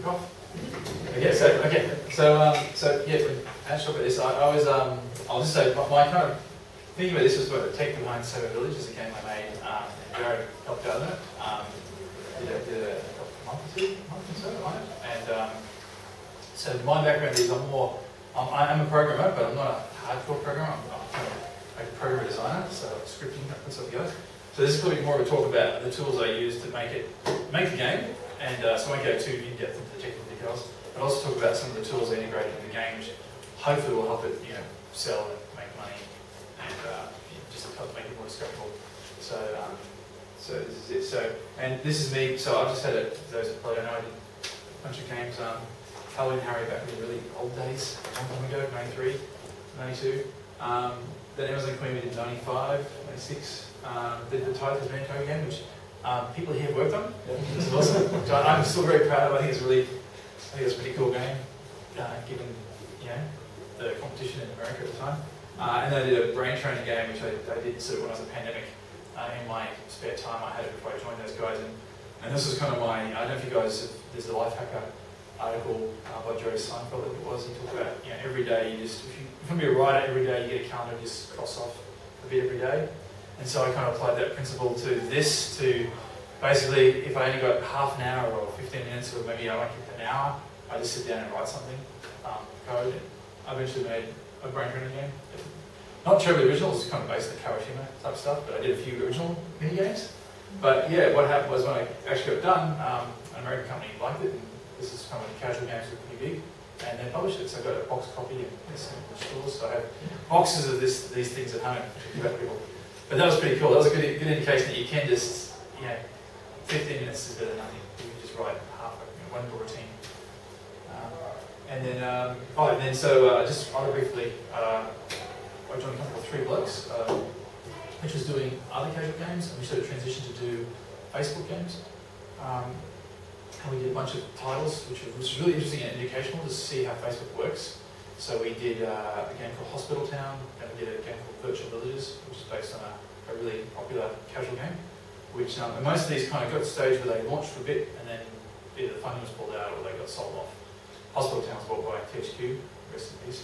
kick off? Okay, so yeah, when Ash talked about this, I'll just say my kind of thinking about this was what the tech behind Saber Village is a game I made, and Jared helped out on it. Did a month or so on it, and so my background is I'm a programmer, but I'm not a hardcore programmer. I'm kind of like a programmer designer, so scripting, that sort of goes. So this is probably more of a talk about the tools I use to make the game, and so I won't go too in depth into the technical details. But also talk about some of the tools I integrated in the game, which hopefully will help it, sell and make money, and just help make it more discoverable. So this is it. So, and this is me. So I just had those that play. I know I did a bunch of games. Halloween Harry back in the really old days, a long time ago, 93, 92. Then Amazon Queen we did 95, 96. Did the Tithe has been a game, which people here have worked on. This is awesome. So I'm still very proud of. I think it's a pretty cool game, given the competition in America at the time. And then I did a brain training game, which I did sort of when I was a pandemic. In my spare time, I had it before I joined those guys, and this was kind of my. I don't know if you guys. There's a Life Hacker article by Jerry Seinfeld, I think it was. He talked about every day you just if you want to be a writer, every day you get a calendar, and just cross off a bit every day. And so I kind of applied that principle to this, to basically, if I only got half an hour or 15 minutes, or maybe I won't get an hour, I just sit down and write something, code. I eventually made a brain training game. Not terribly original, it's kind of based on Kawashima type stuff, but I did a few original mini games. But yeah, what happened was when I actually got it done, an American company liked it, and this is kind of when casual games were pretty big, and they published it, so I got a box copy and it's in the stores, so I have boxes of these things at home to give out to people. But that was pretty cool. That was a good indication that you can just, 15 minutes is better than nothing. You can just write half one little routine. Just rather briefly, I joined a company called Three Blokes, which was doing other casual games, and we sort of transitioned to do Facebook games. And we did a bunch of titles, which was really interesting and educational to see how Facebook works. So we did a game called Hospital Town, and we did a game called Virtual Villages, which is based on a really popular casual game. Which and most of these kind of got to the stage where they launched for a bit, and then either the funding was pulled out or they got sold off. Hospital Town was bought by THQ, rest in peace.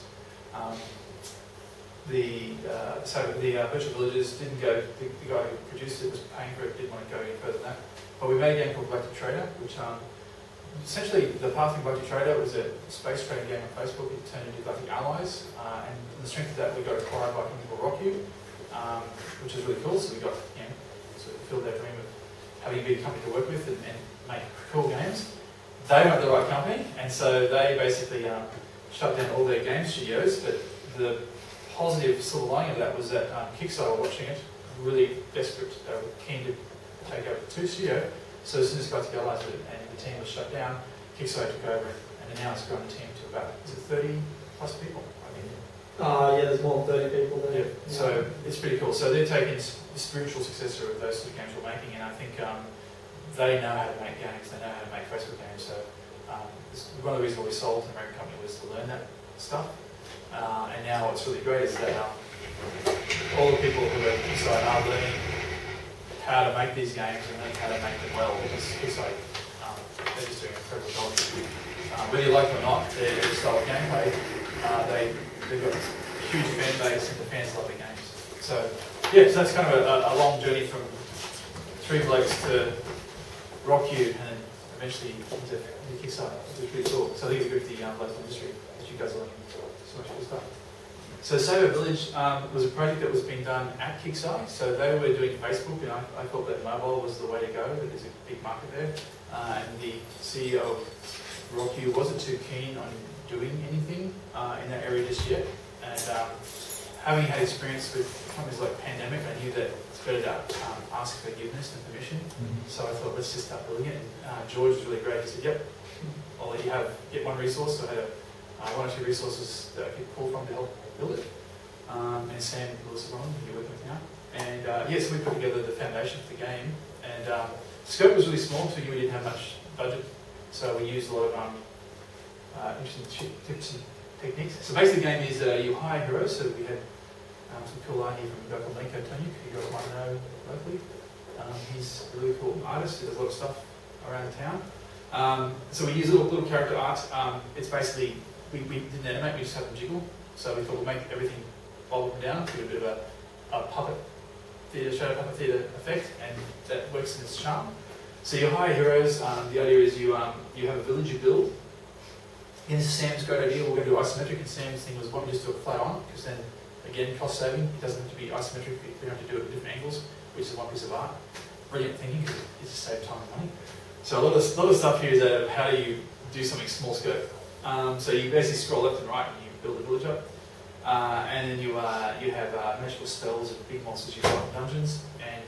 The Virtual Villages didn't go. The guy who produced it was paying for it, didn't want to go any further than that. But we made a game called Galactic Trader, which essentially the path of Galactic Trader was a space trading game on Facebook. It turned into Galactic Allies, and on the strength of that, we got acquired by a company called Rock You, which was really cool. So we got sort of fulfilled that dream of having a big company to work with and make cool games. They weren't the right company, and so they basically shut down all their game studios. But the positive silver lining of that was that Kickstarter were watching it, really desperate. They were keen to take over the 2 studio. So as soon as Galactic Allies and the team was shut down, Kickstarter took over, and now it's grown the team to about 30 plus people. Yeah, there's more than 30 people there. Yeah, so it's pretty cool. So they're taking the spiritual successor of those sort of games we're making, and I think they know how to make games, they know how to make Facebook games. So one of the reasons why we sold to an American company was to learn that stuff. And now what's really great is that all the people who are inside are learning how to make these games and learning how to make them well, because it's like, they're just doing an incredible job. Whether you like it or not, their style of gameplay, they've got this huge fan base and the fans love their games. So yeah, so that's kind of a long journey from Three Blokes to Rock You and then eventually into Kickstarter, which is pretty cool. So I think it's good for the local industry, as you guys are learning so much cool stuff. So Saber Village was a project that was being done at Kickstarter. So they were doing Facebook, and I thought that mobile was the way to go, that there's a big market there. And the CEO of Rock You wasn't too keen on doing anything in that area just yet. And having had experience with companies like Pandemic, I knew that it's better to ask forgiveness than permission. So I thought, let's just start building it. And George was really great. He said, yep, I'll let you get one resource. So I had 1 or 2 resources that I could pull from to help build it. And Sam Lewis who you're working with now. And so we put together the foundation for the game. And scope was really small, so we didn't have much budget. So we used a lot of interesting tips and techniques. So basically the game is you hire heroes. So we had some cool art here from a guy called Lenko Toniuk, who you guys might know locally. He's a really cool artist. He does a lot of stuff around the town. So we use little character art. It's basically, we didn't animate, we just have them jiggle. So we thought we'd make everything bob up and down, give it a bit of a puppet theatre, shadow puppet theatre effect, and that works in its charm. So you hire heroes. The idea is you have a village you build. And this is Sam's great idea. We're going to do isometric, and Sam's thing was, why don't we just do it flat on? Because then, again, cost saving. It doesn't have to be isometric. We don't have to do it at different angles, which is one piece of art. Brilliant thinking, because it just saves time and money. So a lot of stuff here is out of how do you do something small scope. So you basically scroll left and right, and you build a village up. And then you have magical spells and big monsters you fight in dungeons, and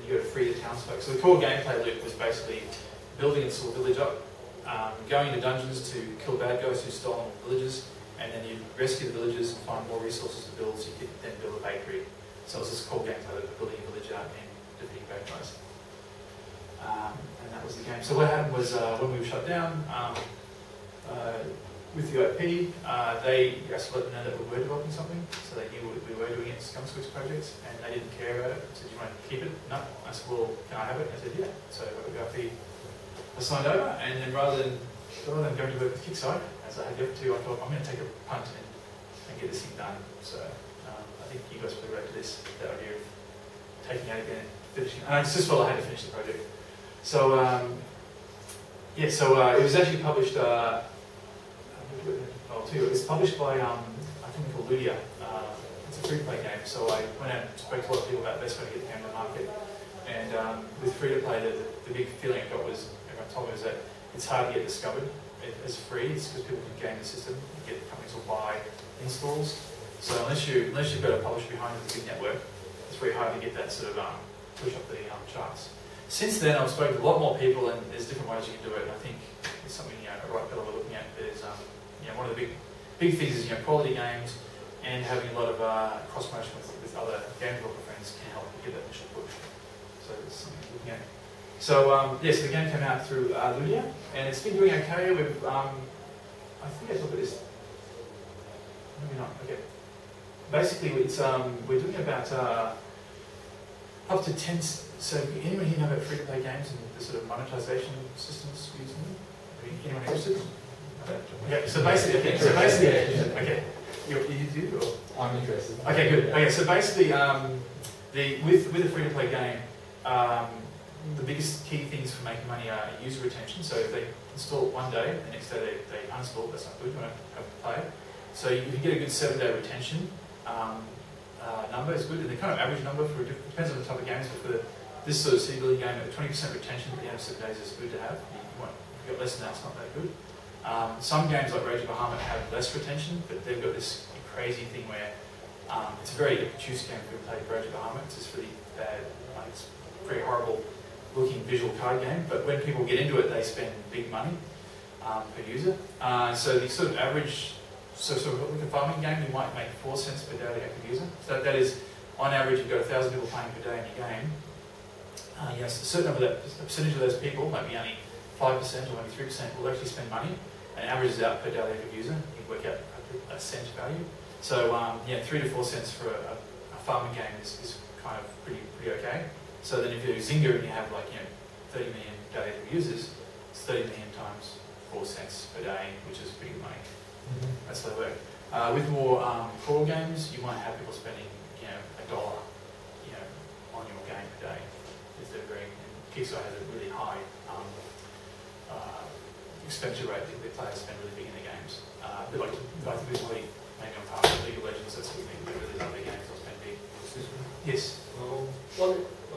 you go to free the townsfolk. So the core gameplay loop was basically building a sort of village up, going into dungeons to kill bad guys who stole villages, and then you rescue the villagers and find more resources to build, so you could then build a bakery. So it's this core gameplay loop of building a village up and defeating bad guys. And that was the game. So what happened was when we were shut down, with the IP, they actually let them know that we were developing something, so they knew we were doing it as Scumswix projects, and they didn't care about it. Said, "Do you want to keep it?" "No." I said, "Well, can I have it?" I said, "Yeah." So I got the IP assigned over, and then rather than going to work with Kickside, as I had the other two, I thought, I'm going to take a punt and get this thing done. So I think you guys probably related to this, that idea of taking out again and finishing. And it's just well, I had to finish the project. So yeah, so it was actually published. It's published by a company called Ludia. It's a free-to-play game. So I went out and spoke to a lot of people about the best way to get the game to market. And with free-to-play, the big feeling I got was, everyone told me, was that it's hard to get discovered as free. It's because people can game the system. You get companies will buy installs. So unless you've got a publisher behind you with a big network, it's very hard to get that sort of push up the charts. Since then, I've spoken to a lot more people, and there's different ways you can do it. And I think it's something a right pillar we're looking at. There's one of the big things is quality games, and having a lot of cross promotion with other game developer friends can help get that initial push. So it's something we're looking at. So yes, the game came out through Ludia, and it's been doing okay. We've I think I look at this. Maybe not. Okay. Basically, it's we're doing about up to 10. So anyone here know about free-to-play games and the sort of monetization systems using them? Anyone interested? Okay. So basically, okay. You do? Or? I'm interested. Okay, good. Okay, so basically, with a free-to-play game, the biggest key things for making money are user retention. So if they install it one day, the next day they uninstall it, that's not good. You want to have to play. So if you get a good 7-day retention number, is good. And the kind of average number for depends on the type of games, but for this sort of city building game, a 20% retention at the end of 7 days is good to have. If you've got less than that, it's not that good. Some games like Rage of Bahamut have less retention, but they've got this crazy thing where it's a very obtuse game for people to play Rage of Bahamut. It's just really bad, it's a very horrible looking visual card game, but when people get into it, they spend big money per user. So the sort of average, so like a farming game, you might make 4 cents per daily active user. So that is, on average, you've got 1,000 people playing per day in your game. Yes, a certain number, a percentage of those people, maybe only 5% or maybe 3%, will actually spend money, and averages out per daily active user. You work out a cent value. So 3 to 4 cents for a farming game is kind of pretty okay. So then if you do Zynga and you have 30 million daily active users, it's 30 million times 4 cents per day, which is pretty good money. That's how they work. With more core games, you might have people spending $1 on your game per day. Kickstarter has a really high expenditure rate that the players spend really big in their games. A bit like visually, maybe on part of League of Legends, that's what we think. We really love their games, they'll spend big. Yes?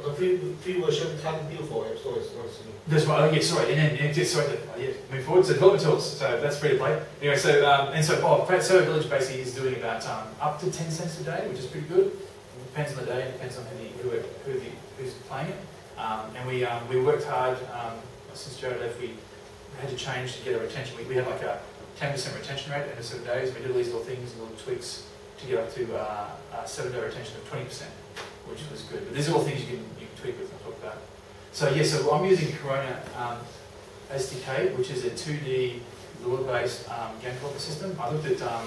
The free version can't build for App Store. That's right. Oh, yeah, sorry. And then just move forward. So development tools. So that's free to play. Anyway, so Server Village basically is doing about up to 10 cents a day, which is pretty good. It depends on the day. It depends on who's playing it. And we worked hard since Jared left. We had to change to get a retention. We had like a 10% retention rate every 7 days. We did all these little things, little tweaks to get up to a 7-day retention of 20%, which was good. But these are all things you can tweak with and talk about. So so I'm using Corona SDK, which is a 2D Lua-based game development system. I looked at so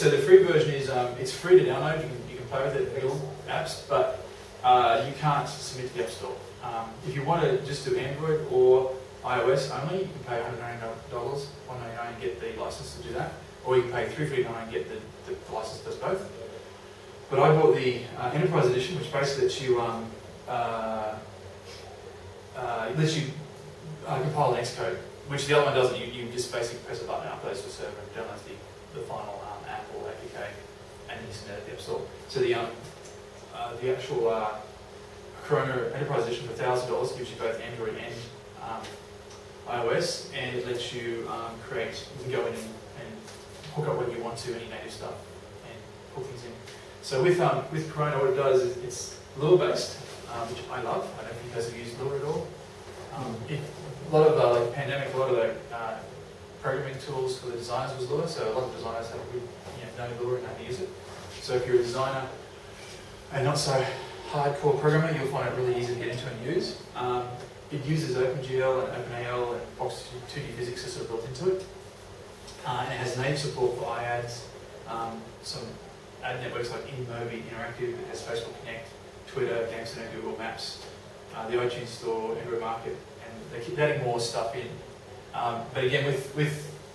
the free version is it's free to download. You can play with it and build apps, but you can't submit to the App Store. If you want to just do Android or iOS only, you can pay $199, $199 and get the license to do that, or you can pay $349 and get the license that does both. But I bought the Enterprise Edition, which basically lets you compile an Xcode, which the other one doesn't. You just basically press a button, uploads to a server, and downloads the final app or APK, and you submit it to the App Store. So the actual Corona Enterprise Edition for $1,000 gives you both Android and iOS, and it lets you create. You can go in and hook up whether you want to any native stuff and pull things in. So with Corona, what it does is it's Lua based, which I love. I don't know if you guys have used Lua at all. A lot of like pandemic, a lot of the programming tools for the designers was Lua, so a lot of designers have know Lua and how to use it. So if you're a designer and not so hardcore programmer, you'll find it really easy to get into and use. It uses OpenGL and OpenAL and Box 2D physics are sort of built into it. And it has native support for iAds, some ad networks like InMobi Interactive, it has Facebook Connect, Twitter, GameCenter, Google Maps, the iTunes Store, Android Market, and they keep adding more stuff in. But again, with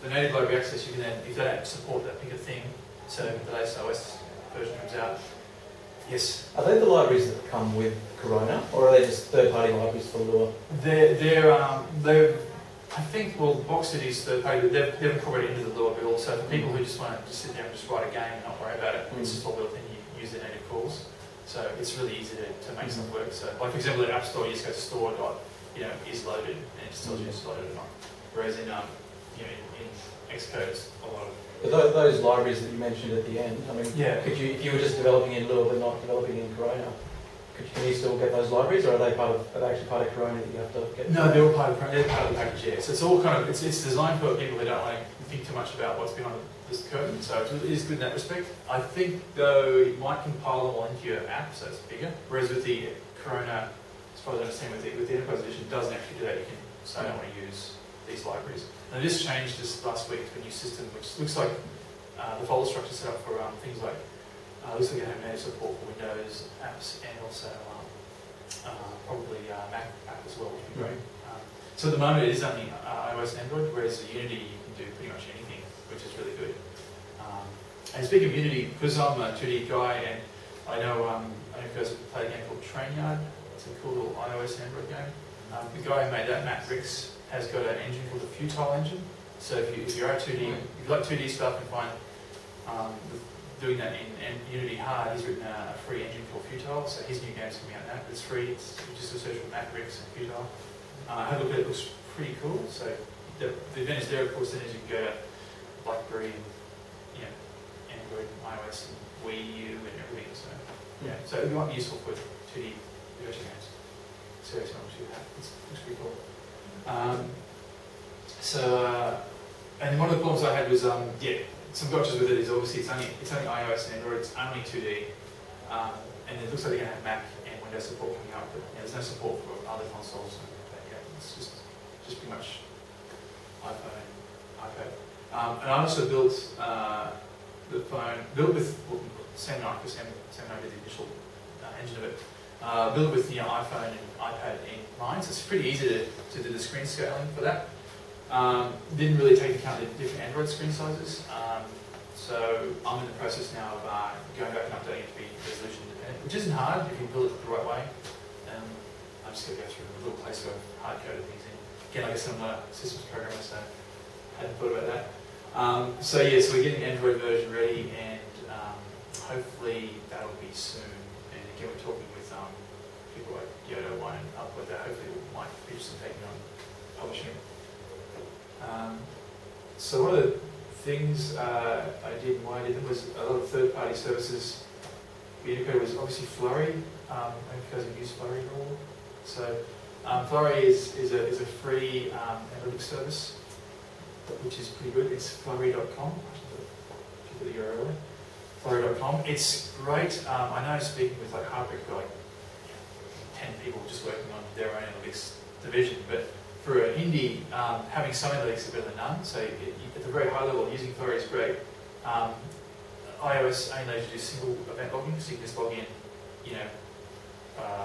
the native library access, you can then, if they don't support that, pick a thing, so the latest OS version comes out. Yes? Are they the libraries that come with Corona, or are they just third-party libraries for Lua? They're I think, well, Box2D is third-party, but they've incorporated into the Lua build, so for people who just want to just sit there and just write a game and not worry about it, it's just all built in, you use the native calls. So it's really easy to make stuff work. So, like for example, in App Store, you just go to store dot, is loaded, and it just tells you it's loaded or not. Whereas in Xcode, it's a lot of. But those libraries that you mentioned at the end, I mean, could you, if you were just developing in Lua but not developing in Corona, can you still get those libraries, or are they actually part of Corona that you have to get? No, they're all part of Corona. They're part of the package. Yeah. So it's all kind of it's designed for people who don't want to think too much about what's behind this curtain. So it is good in that respect. I think though it might compile them all into your app, so it's bigger. Whereas with the Corona, as far as I understand, with the Enterprise Edition, it doesn't actually do that. You can say I don't want to use these libraries. And this changed just last week to a new system, which looks like the folder structure set up for things like. Looks like you have native support for Windows apps and also probably Mac app as well, which would be great. So at the moment it is only iOS and Android, whereas Unity you can do pretty much anything, which is really good. And speaking of Unity, because I'm a 2D guy and I know you guys have played a game called Trainyard. It's a cool little iOS and Android game. The guy who made that, Matt Ricks, has got an engine called the Futile engine. So if you are 2D, if you like 2D stuff and find doing that in Unity hard, he's written a free engine called Futile, so his new game's coming out now. It's free, it's just a search for Matt Ricks and Futile. Have a look at it, it looks pretty cool. So the advantage there, of course, then is you can go to BlackBerry and Android, iOS, and Wii U and everything. So yeah, so it might be useful for 2D virtual games. So it's not too bad. It looks pretty cool. And one of the problems I had was some gotchas with it is obviously it's only iOS and Android, it's only 2D, and it looks like they're going to have Mac and Windows support coming out, but there's no support for other consoles. It's just pretty much iPhone and iPad. And I also built the phone, built with Sam Knight, because Sam Knight did the initial engine of it, built with iPhone and iPad in mind, so it's pretty easy to do the screen scaling for that. Didn't really take into account the different Android screen sizes, so I'm in the process now of going back and updating it to be resolution independent, which isn't hard if you build it the right way. I'm just going to go through a little place where I've hard-coded things in. Again, like I said, I'm not a systems programmer, so I hadn't thought about that. So we're getting the Android version ready, and hopefully that'll be soon. And again, we're talking with people like Yoda One and Upload that hopefully might be interested in taking on publishing it. So one of the things I did and why I did them was a lot of third-party services. We integrated was obviously Flurry. I don't know if you guys have used Flurry at all. So Flurry is a free analytics service, which is pretty good. It's flurry.com. If you put the URL in. Flurry.com. It's great. I know speaking with like Heartbreak, got like 10 people just working on their own analytics division, but for an indie, having some analytics is better than none. So at the very high level, using Flurry is great. iOS only allows you to do single event logging, so you can just log in,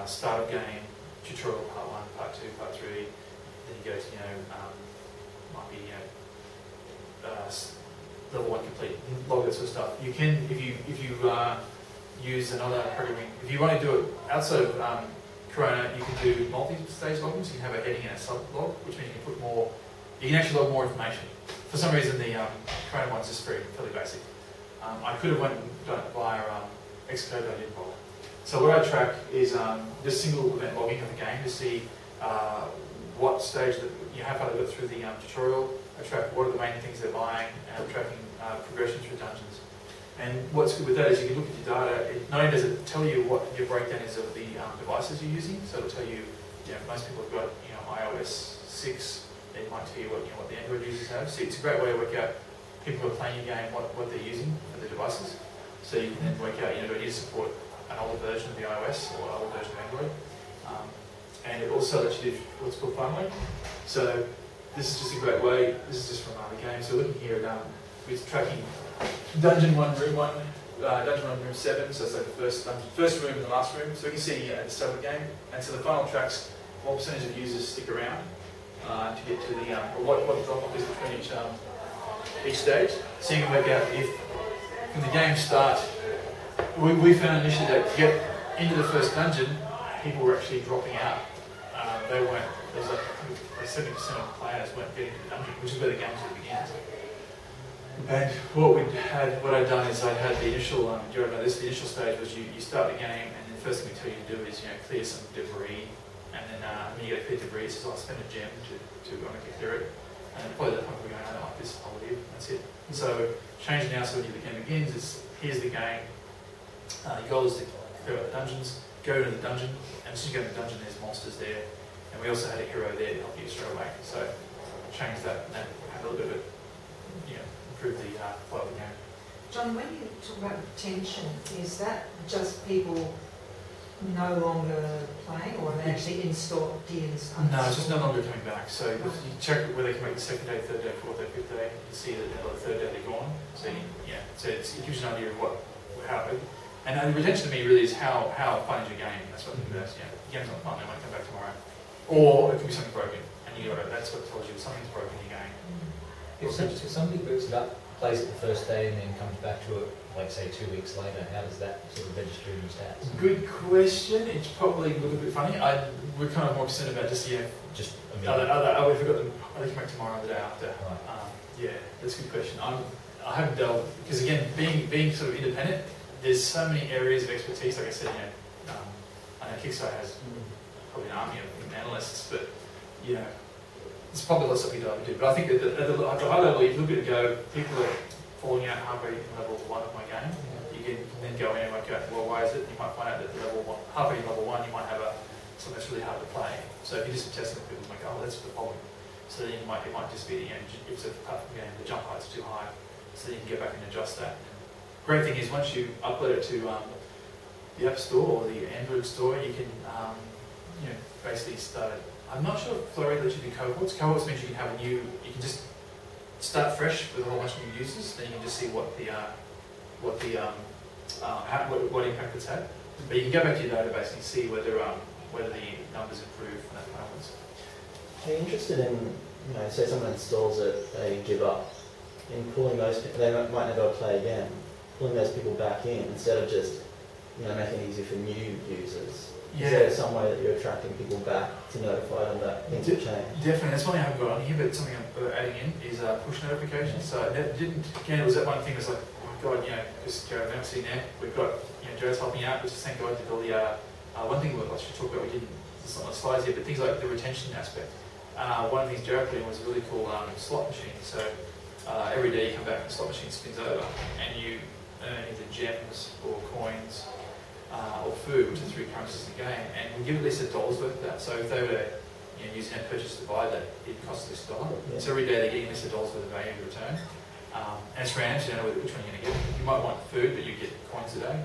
start of game, tutorial part 1, part 2, part 3, then you go to, might be, level 1 complete, log that sort of stuff. You can, if you use another programming, if you want to do it outside of Corona, you can do multi-stage logging, so you can have a heading and a sub-log, which means you can put more, you can actually log more information. For some reason, the Corona one's just fairly basic. I could have went and done it via Xcode, but I didn't bother. So what I track is just single event logging of the game to see what stage that how far they got through the tutorial. I track what are the main things they're buying, and I'm tracking progression through dungeons. And what's good with that is you can look at your data. Not only does it tell you what your breakdown is of the devices you're using, so it'll tell you, most people have got iOS 6. It might tell you what the Android users have. So it's a great way to work out people who are playing your game what they're using for the devices. So you can then work out do you support an older version of the iOS or an older version of Android. And it also lets you do what's called funneling. So this is just a great way. This is just from the game. So looking here at we're tracking Dungeon 1, Room 1, Dungeon 1, Room 7. So it's like the first room and the last room. So we can see at the start of the game. And so the funnel tracks what percentage of users stick around to get to the what the drop off is between each stage. So you can work out if from the game start. We found initially that to get into the first dungeon, people were actually dropping out. There was like 70% of players weren't getting to the dungeon, which is where the game sort of begins. And what I'd done is I had the initial, the initial stage was you start the game, and the first thing we tell you to do is clear some debris, and then when you get to clear debris, it says I'll spend a gem to clear it, and then probably at that point we're going, I don't like this, I'll leave, that's it. So change now, so when the game begins, here's the game. Your goal is to clear out the dungeons, go to the dungeon, and as soon as you go to the dungeon, there's monsters there, and we also had a hero there to help you straight away. So change that and have a little bit of improve the flow of the game. John, when you talk about retention, is that just people no longer playing, or are they actually de-installed? No, it's just no longer coming back. So you check where they come back the second day, third day, fourth day, fifth day. You can see that the third day they're gone. So it gives you an idea of how. And the retention to me really is how fun is your game. That's what I think about. The game's not fun, they might come back tomorrow. Or it could be something broken, and that's what tells you something's broken in your game. If somebody boots it up, plays it the first day, and then comes back to it, like say 2 weeks later, how does that sort of register in your stats? Good question. It's probably a little bit funny. We're kind of more concerned about just if we got them, are they coming back tomorrow or the day after? Right. That's a good question. I haven't delved, because again, being sort of independent, there's so many areas of expertise. Like I said, I know Kickstarter has probably an army of analysts, but it's probably a lot of stuff you don't do. But I think at the high level, if you look at it and go, people are falling out halfway in level 1 of my game. You can then go in and work out, well, why is it? You might find out that halfway in level 1, you might have something that's really hard to play. So if you do some testing with people, like, oh, that's the problem. So then it might just be, if it's a platform game, the jump height's too high. So then you can go back and adjust that. Great thing is once you upload it to the App Store or the Android store, you can basically start it. I'm not sure if Flurry lets you do cohorts. Cohorts means you can just start fresh with a whole bunch of new users. Then you can just see what impact it's had. But you can go back to your database and see whether the numbers improve from that point onwards. Are you interested in, say someone installs it, they give up, in pulling those people, they might never play again, pulling those people back in instead of just making it easy for new users? Is there some way that you're attracting people back to notify them that things have changed? Definitely, that's one thing I haven't got on here, but something I'm adding in is push notifications. So it was that one thing that's like, oh God, because Jared, I don't see now, we've got, Jared's helping out, which is thank God did all the, one thing I should talk about, we didn't, it's not on the slides here, but things like the retention aspect. One of the things Jared put in was a really cool slot machine. So every day you come back and the slot machine spins over, and you earn either gems or coins, or food, which are 3 currencies in the game, and we give at least $1 worth of that. So if they were using that purchase to buy that, it costs at least $1. Yeah. So every day they're getting at least $1 worth of value in return. And it's random, so you don't know which one you're going to get. You might want food, but you get coins a day.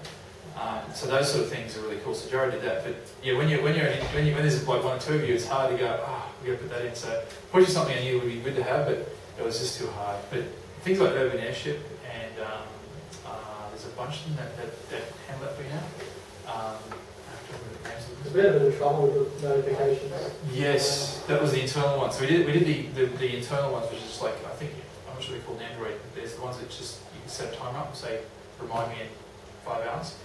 So those sort of things are really cool. So Jared did that, but when there's like 1 or 2 of you, it's hard to go, we got to put that in. So pushing something I knew would be good to have, but it was just too hard. But things like urban airship and there's there's a bunch of them that handle that for you now. There's been a bit of trouble with the notifications. Yes, that was the internal one. So we did the internal ones, which is like, I think, I'm not sure they're called Android. There's the ones that just, you can set a timer up and say, remind me in 5 hours.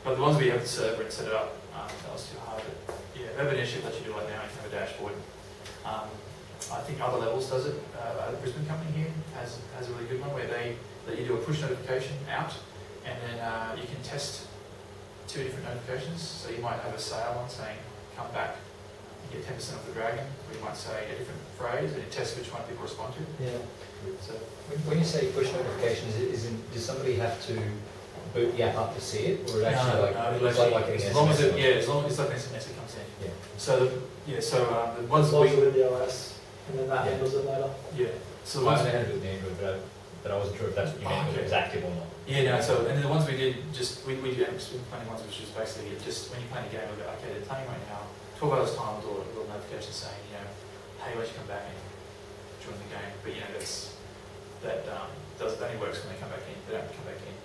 But the ones where you have the server and set it up, that was too hard. But yeah, Urban Airship lets you do it like now, you can have a dashboard. I think Other Levels does it. A Brisbane company here has a really good one where they let you do a push notification out, and then you can test 2 different notifications. So you might have a sale on saying, come back, you get 10% off the Dragon, or you might say a different phrase, and it tests which one people respond to. Yeah. So When you say push notifications, does somebody have to boot the app up to see it, or it actually as long as it's like an SMS that comes in. Yeah. So the ones that Logs it with the OS, and then that handles it later. yeah. So the I ones understand it with the Android, but I wasn't sure if that's what you meant, whether it was active or not. Yeah, no, so, and then the ones we did, we did planning ones, which was basically just when you're playing a game, we'll go, okay, they're playing right now, 12 hours time, we'll do a little notification saying, you know, hey, why don't you come back and join the game? But, you know, that only works when they come back in, they don't come back in.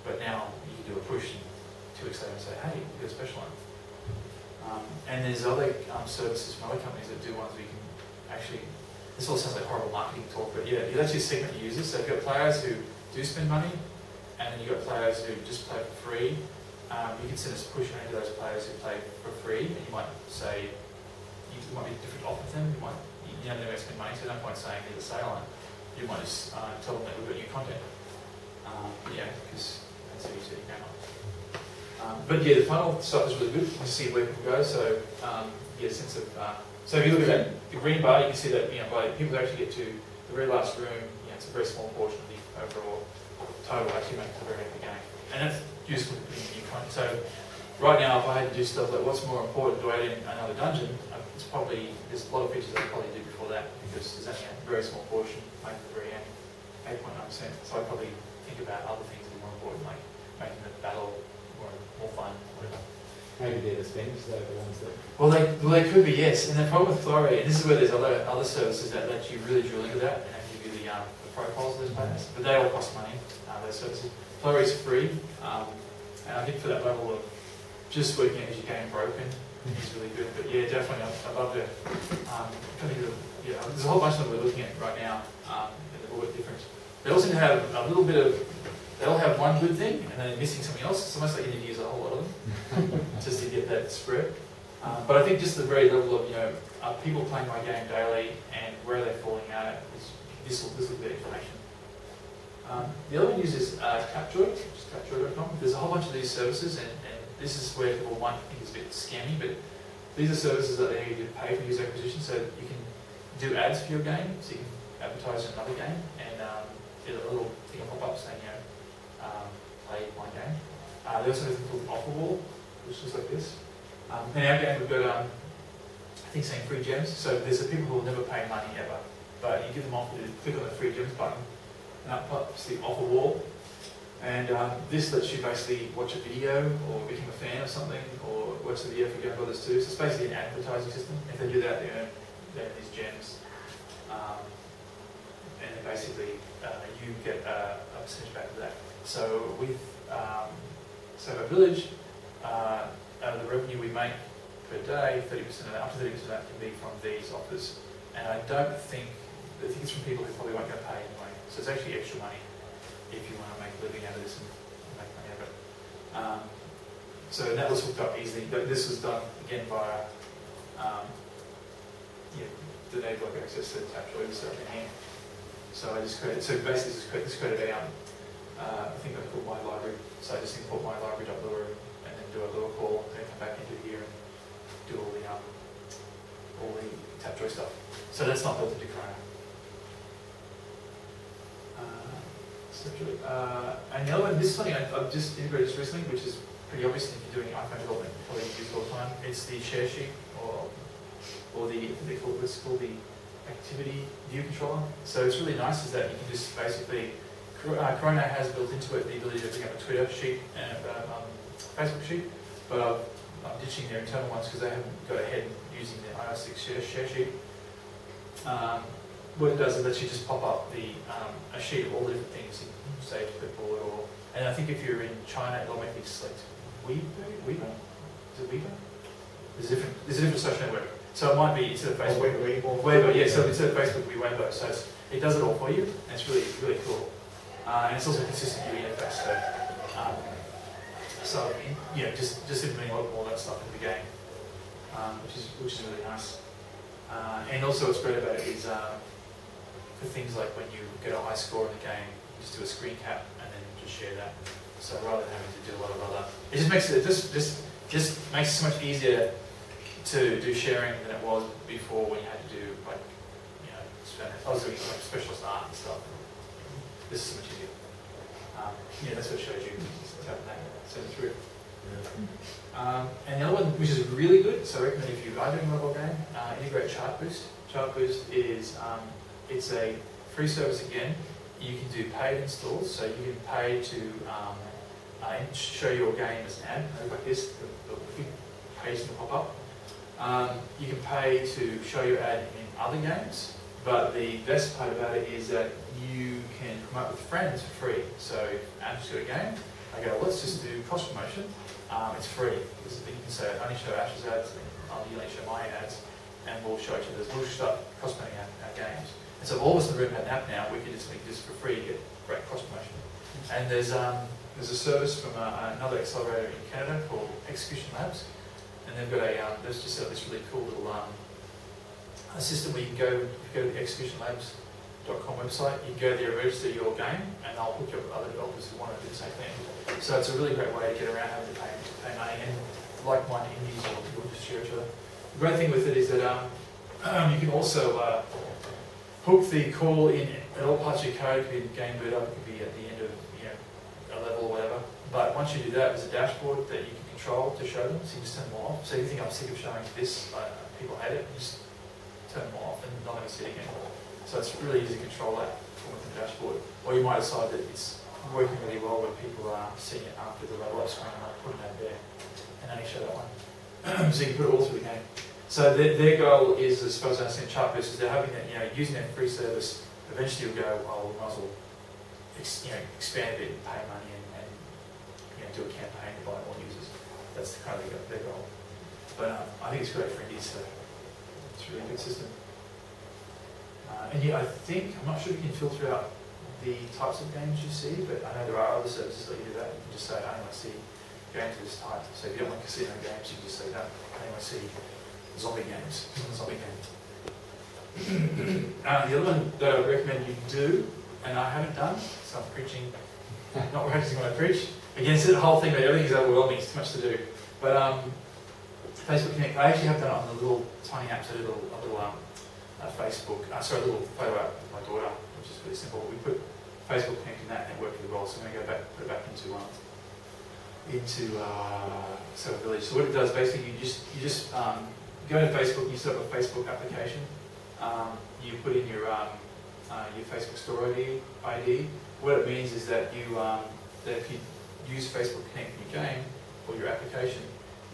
But now you can do a push and 2 weeks later and say, hey, we've got a special one. And there's other services from other companies that do ones where you can actually, this all sounds like horrible marketing talk, but yeah, you actually segment your users. So if you've got players who do spend money, and then you've got players who just play for free, you can send us a push to those players who play for free, and you might say, you might be different off with them, you know they're going to spend money, so no point saying there's a sale on it. You might just tell them that we've got new content. Yeah, because that's how you set your game up. But yeah, the funnel stuff is really good. You can see where people go, so you get a sense of, so if you look at the green bar, you can see that, you know, by people who actually get to the very last room, you know, it's a very small portion of the overall total actually makes a very happy game. And that's useful for putting new content. So right now, if I had to do stuff like what's more important, do I add in another dungeon? It's probably, there's a lot of features I'd probably do before that, because there's only a very small portion, like the very end, 8.9%. So I'd probably think about other things that are more important, like making the battle more fun, whatever. Maybe they're the spenders, though, the ones that... Well, they could be, yes. And the problem with Flurry, and this is where there's other services that let you really drill into that and give you the profiles of those players, but they all cost money, those services. Flurry is free, and I think for that level of just working out as your game broken is really good. But yeah, definitely, I'd love to there's a whole bunch of them we're looking at right now, and they're all different. They also have a little bit of, they all have one good thing, and then they're missing something else. It's almost like you need to use a whole lot of them just to get that spread. But I think just the very level of, you know, are people playing my game daily, and where are they falling out? This will be information. The other one uses Tapjoy, which is tapjoy.com. There's a whole bunch of these services, and this is where people might think it's a bit scammy, but these are services that they need to pay for user acquisition, so you can do ads for your game, so you can advertise in another game, and get a little thing pop up saying, you know, play my game. They also have something called Offer Wall, which looks like this. In our game, we've got, I think, saying free gems. So there's the people who will never pay money ever, but you give them offer to click on the free gems button, and that pops the offer wall. And this lets you basically watch a video or become a fan of something, or watch the video for Game Brothers too. So it's basically an advertising system. If they do that, they earn these gems. And then basically you get a percentage back of that. So with a village, out of the revenue we make per day, 30% of that, up to 30% of that can be from these offers. And I think it's from people who probably won't go pay anyway. So it's actually extra money if you want to make a living out of this and make money out of it. So that was hooked up easily. This was done again via the network access to Tapjoy stuff in here. So I just created, so basically just created a, I think I called my library. So I just import my library.lua and then do a Lua call, then come back into here and do all the Tapjoy stuff. So that's not built into Corona. And the other one, this is something I've just integrated this recently, which is pretty obvious if you're doing iPhone development, you probably use it all the time. It's the share sheet, or what's called the activity view controller. So it's really nice is that you can just basically, Corona has built into it the ability to bring up a Twitter sheet and a Facebook sheet, but I'm ditching their internal ones because they haven't got ahead using the iOS 6 share sheet. What it does is lets you just pop up a sheet of all the different things, you can save to clipboard or And I think if you're in China, it'll make you select Weibo? Is it Weibo? There's a different social network. So it might be instead of Facebook, Weibo, yeah, so instead of Facebook, it'll be Weibo. So it does it all for you, and it's really, really cool. And it's also a consistent UI interface, so you know, just implementing a lot more of that stuff in the game, which is really nice. And also what's great about it is for things like when you get a high score in the game, you just do a screen cap and then just share that. So rather than having to do a lot of other, it just makes it so much easier to do sharing than it was before when you had to do like, you know, I was doing like specialist art and stuff. This is so much easier. Yeah, that's what it shows you. Send it through. And the other one, which is really good, so I recommend if you are doing a mobile game, integrate Chartboost. Chartboost is it's a free service again. You can do paid installs, so you can pay to show your game as an ad, like this. The big page will pop up. You can pay to show your ad in other games, but the best part about it is that you can promote with friends for free. So if Ash's got a game, I go, let's just do cross promotion. It's free. You can say, I only show Ash's ads, you only show my ads, and we'll show each other's. We'll start cross promoting our games. And so if all of us in the room had an app now, we could just make this for free to get great cross promotion. And there's a service from another accelerator in Canada called Execution Labs, and they've got they've just set up this really cool little a system where you can go to the executionlabs.com website, you can go there, register your game, and they'll hook you up with other developers who want to do the same thing. So it's a really great way to get around having to pay money, and like-minded indies or people just share each other. The great thing with it is that you can also hook the call in at all parts of your code. It could be in game boot up, it could be at the end of a level or whatever. But once you do that, there's a dashboard that you can control to show them, so you just turn them all off. So if you think I'm sick of showing this, people hate it, just turn them off and not let me see it again. So it's really easy to control that from within the dashboard. Or you might decide that it's working really well when people are seeing it after the level up screen and putting that there and only show that one. So you can put it all through the game. So their goal is, as far as I understand, Chartboost, is they're hoping that using that free service, eventually you'll go, well, we might as well expand a bit and pay money and do a campaign to buy more users. That's kind of their goal. But I think it's great for indies, so it's a really good system. And I think, I'm not sure if you can filter out the types of games you see, but I know there are other services that you do that. You can just say, I only want to see games of this type. So if you don't want casino games, you can just say, no, I only want to see zombie games. The other one that I would recommend you do, and I haven't done, so I'm preaching, not practicing when I preach. Again, it's the whole thing that everything's overwhelming, it's too much to do. But Facebook Connect, I actually have done it on the little tiny apps, a little Facebook, a little photo app with my daughter, which is really simple. We put Facebook Connect in that and it worked really well, so I'm going to go back, put it back into Server Village. So what it does, basically, you just go to Facebook, you set up a Facebook application, you put in your Facebook store ID. What it means is that that if you use Facebook Connect in your game or your application,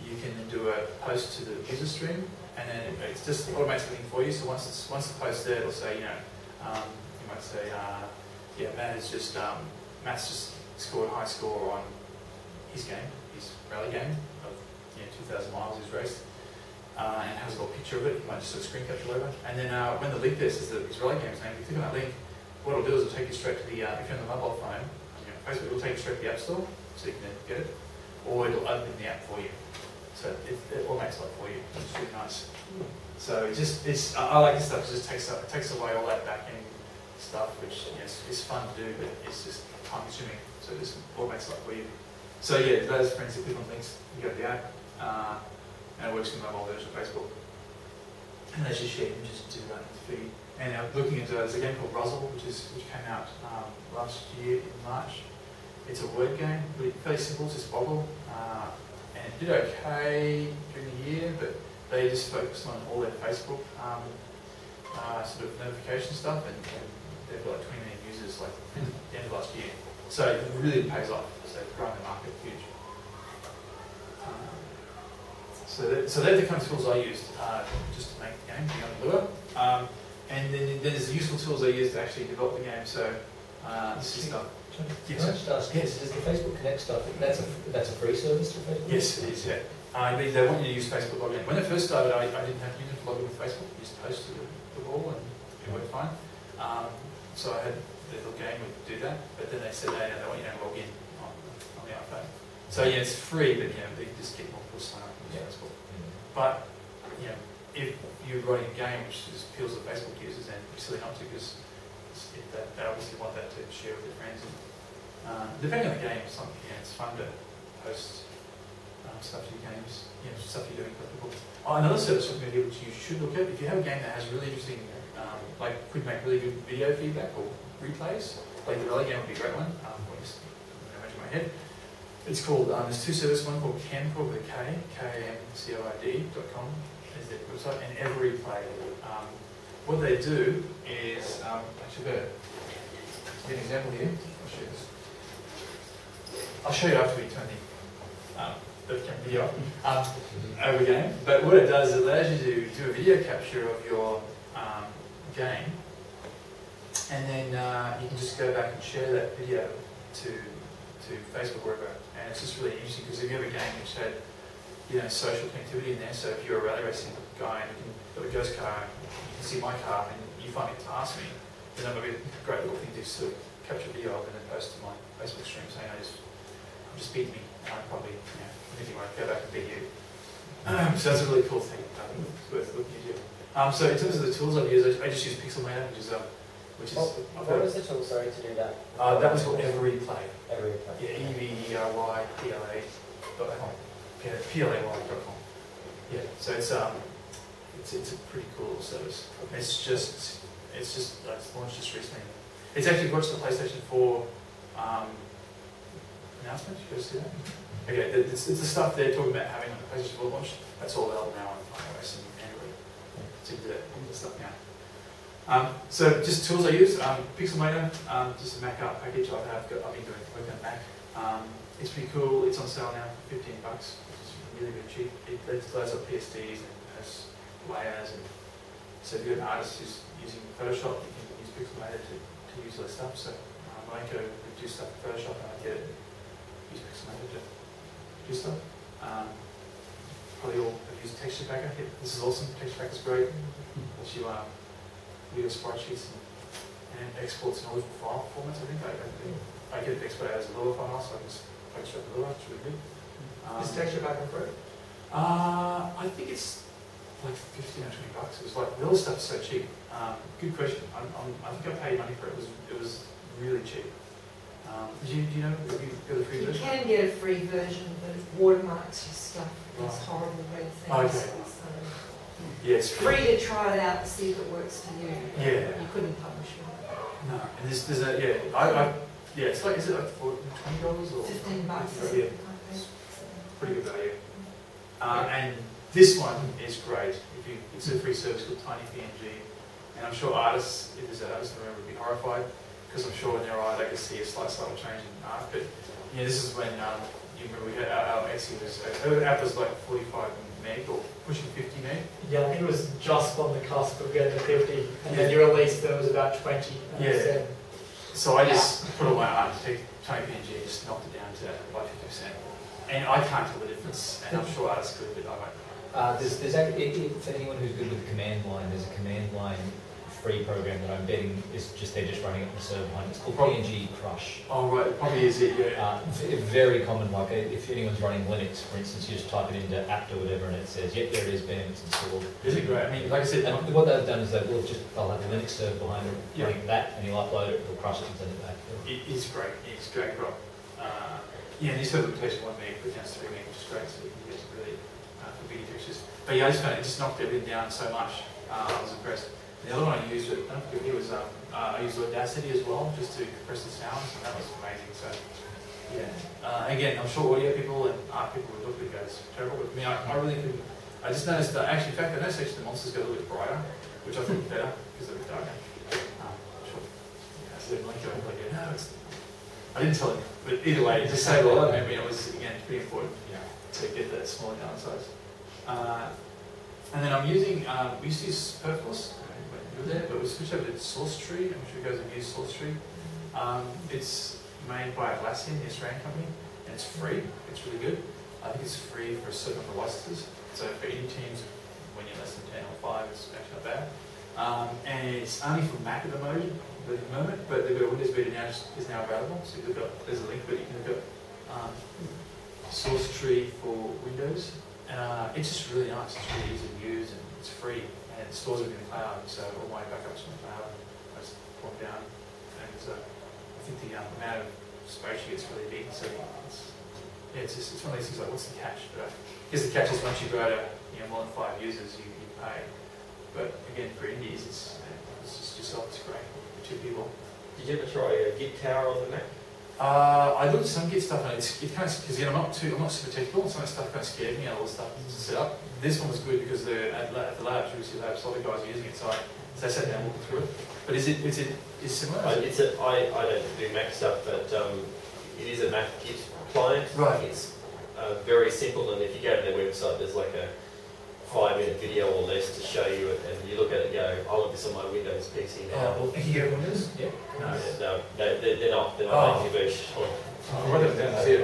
you can then do a post to the user stream, and then it's just automates everything for you. So once the post's there, it'll say, you might say, Matt's just scored a high score on his game, his rally game of 2,000 miles he's raced, and has a little picture of it. You might just sort of screen capture over. And then when the link there says his rally game's name, if you click on that link, what it'll do is it'll take you straight to the, if you're on the mobile phone, Facebook will take you straight to the App Store, so you can then get it, or it'll open the app for you. So it all makes it for you. It's really nice. So I like this stuff because it takes away all that back-end stuff, which is fun to do, but it's just time-consuming. So it just automates it for you. So yeah, those friends, if you click on links, you go to the app, and it works in the mobile version of Facebook. And they just share images to the feed. And looking into there's a game called Ruzzle, which came out last year in March. It's a word game, really fairly simple, it's just Boggle. And it did okay during the year, but they just focused on all their Facebook sort of notification stuff, and they've got like 20 million users like at the end of last year. So it really pays off. So they've grown the market huge. So they're the kind of tools I used just to make the game beyond Lua. And then there's the useful tools I use to actually develop the game. So This is stuff. Can Yes. I just ask, Yes. does the Facebook Connect stuff, that's a free service to Facebook? Yes, it is, yeah. I mean, they want you to use Facebook login. When it first started, I didn't have you to log in with Facebook. I just posted the wall and it worked fine. So I had the little game would do that, but then they said they want you to log in on the iPhone. So yeah, it's free, but they just get more people sign up with Facebook. But if you're running a game which just appeals to Facebook users, then it's silly not to, because they obviously want that to share with their friends. And, depending on the game, it's fun to post stuff to your games, stuff you're doing for people. Oh, another service from media which you should look at, if you have a game that has really interesting, could make really good video feedback or replays, like the Rally game would be a great one. I'll just imagine my head. It's called, there's two services, one called Camcord with a K, KAMCORD.com is their website, and every replay. What they do is, actually, to get an example here, I'll show you this. I'll show you after we turn the video over game. But what it does, it allows you to do a video capture of your game, and then you can just go back and share that video to Facebook or wherever. And it's just really interesting, because if you have a game which had social connectivity in there, so if you're a rally racing guy and you can got a ghost car, you can see my car and you find it past me, then that would be a great little thing to sort of capture video of and then post to my Facebook stream saying, just beat me, and I probably, maybe might go back and beat you. So that's a really cool thing. It's worth looking into. So in terms of the tools I've used, I just use Pixelmator, which is what was the tool, sorry, to do that? That was called Every Play. Every play. Yeah, EVERYPLA.com. PLAY.com. Yeah, so it's a pretty cool service. It's launched just recently. It's actually watched the PlayStation 4 announcement. You guys see that? Okay, it's the stuff they're talking about having on the PlayStation 4 launch. That's all available now on iOS and Android. So you can do that stuff now. So just tools I use, Pixelmator, just a Mac art package I've been working on Mac. It's pretty cool. It's on sale now for $15, which is really, really cheap. It loads up PSDs and has layers. And so if you're an artist who's using Photoshop, you can use Pixelmator to use all that stuff. So when I go do stuff in Photoshop and I use Pixelmator to do stuff. Probably all have used Texture Packer. Yeah, this is awesome. Texture Packer's great. Lets you your sprite sheets and exports in all different file formats. I get it exported as a Lua file, so I can just extract the Lua, which is really good. Is Texture Packer free? I think it's like $15 or $20. It was like, the other stuff's so cheap. Good question. I think I paid money for it. It was really cheap. Do you know, have you got a free You version? can get a free version, but it watermarks your stuff. It's horrible red things. Okay. So Yeah, it's free to try it out to see if it works for you. Yeah. You couldn't publish it. No, and there's it's like, is it like $20 or? $15. Yeah. Pretty good value. And this one is great. It's a free service called TinyPNG, and I'm sure artists, if there's an artist in the room, would be horrified, because I'm sure in their eye they could see a slight change in art. But this is when you remember we had our Etsy our app was like 45 meg or pushing 50 meg. Yeah, I think it was just on the cusp of getting to 50, and then you released there was about 20. And Yeah. So I just put all my art into TinyPNG, just knocked it down to by 50%. And I can't tell the difference, and I'm sure artists could, but I won't. There's actually, for anyone who's good with the command line, there's a command line free program that I'm betting is they're just running it on the server behind. It's called PNG Crush. Oh right, it probably is it, yeah. Very common, like if anyone's running Linux, for instance, you just type it into apt or whatever and it says, yep, there it is, bam, it's installed. Is it great? I mean, like I said, and what they've done is they'll have a Linux server behind it, running that, and you'll upload it, it'll crush it and send it back. It is great, it's drag and drop. And this implementation 1 meg, but down to 3 meg, which is great, so you can get some really big textures. But yeah, I just found it just knocked everything down so much. I was impressed. The other one I used, I don't forget, was I used Audacity as well, just to compress the sounds, and that was amazing. So yeah, again, I'm sure audio people and art people would look at it as terrible, but I really couldn't. I just noticed that actually, in fact, I noticed actually the monsters got a little bit brighter, which I thought was better because they were darker. Sure. Yeah, so then like, no, I didn't tell him, but either way, it just saved a lot of memory. It was again pretty important to get that smaller down size. And then I'm using, we used to use Superfluous, there, but we switched over to Source Tree. I'm sure you guys have used Source Tree. It's made by Atlassian, the Australian company, and it's free. It's really good. I think it's free for a certain number of licenses. So for any teams, when you're less than 10 or 5, it's actually not bad. And it's only for Mac at the moment, but they've got a Windows beta now is now available. So there's a link, but you can look at source tree for Windows. It's just really nice. It's really easy to use, and it's free, and it stores it in the cloud. So all my backups in the cloud, I just put them down, and I think the amount of space you get is really big. So it's one of these things like, what's the catch? But I guess the catch is once you grow to more than 5 users, you pay. But again, for indies, it's just yourself. It's great. 2 people. Did you ever try a Git tower on the Mac? I looked at some Git stuff, and it kind of, because I'm not super technical, and some of the stuff kind of scared me, all the stuff to set up. This one was good because at the labs, UC Labs, a lot of guys are using it, so I sat down and walked through it. But is it similar? I don't do Mac stuff, but it is a Mac Git client. Right. It's very simple, and if you go to their website, there's like a 5-minute video or less to show you it, and you look at it and go, I want this on my Windows PC now. Well, can you get Windows? Yeah. No, they're not making a version. I'll write it down and see it.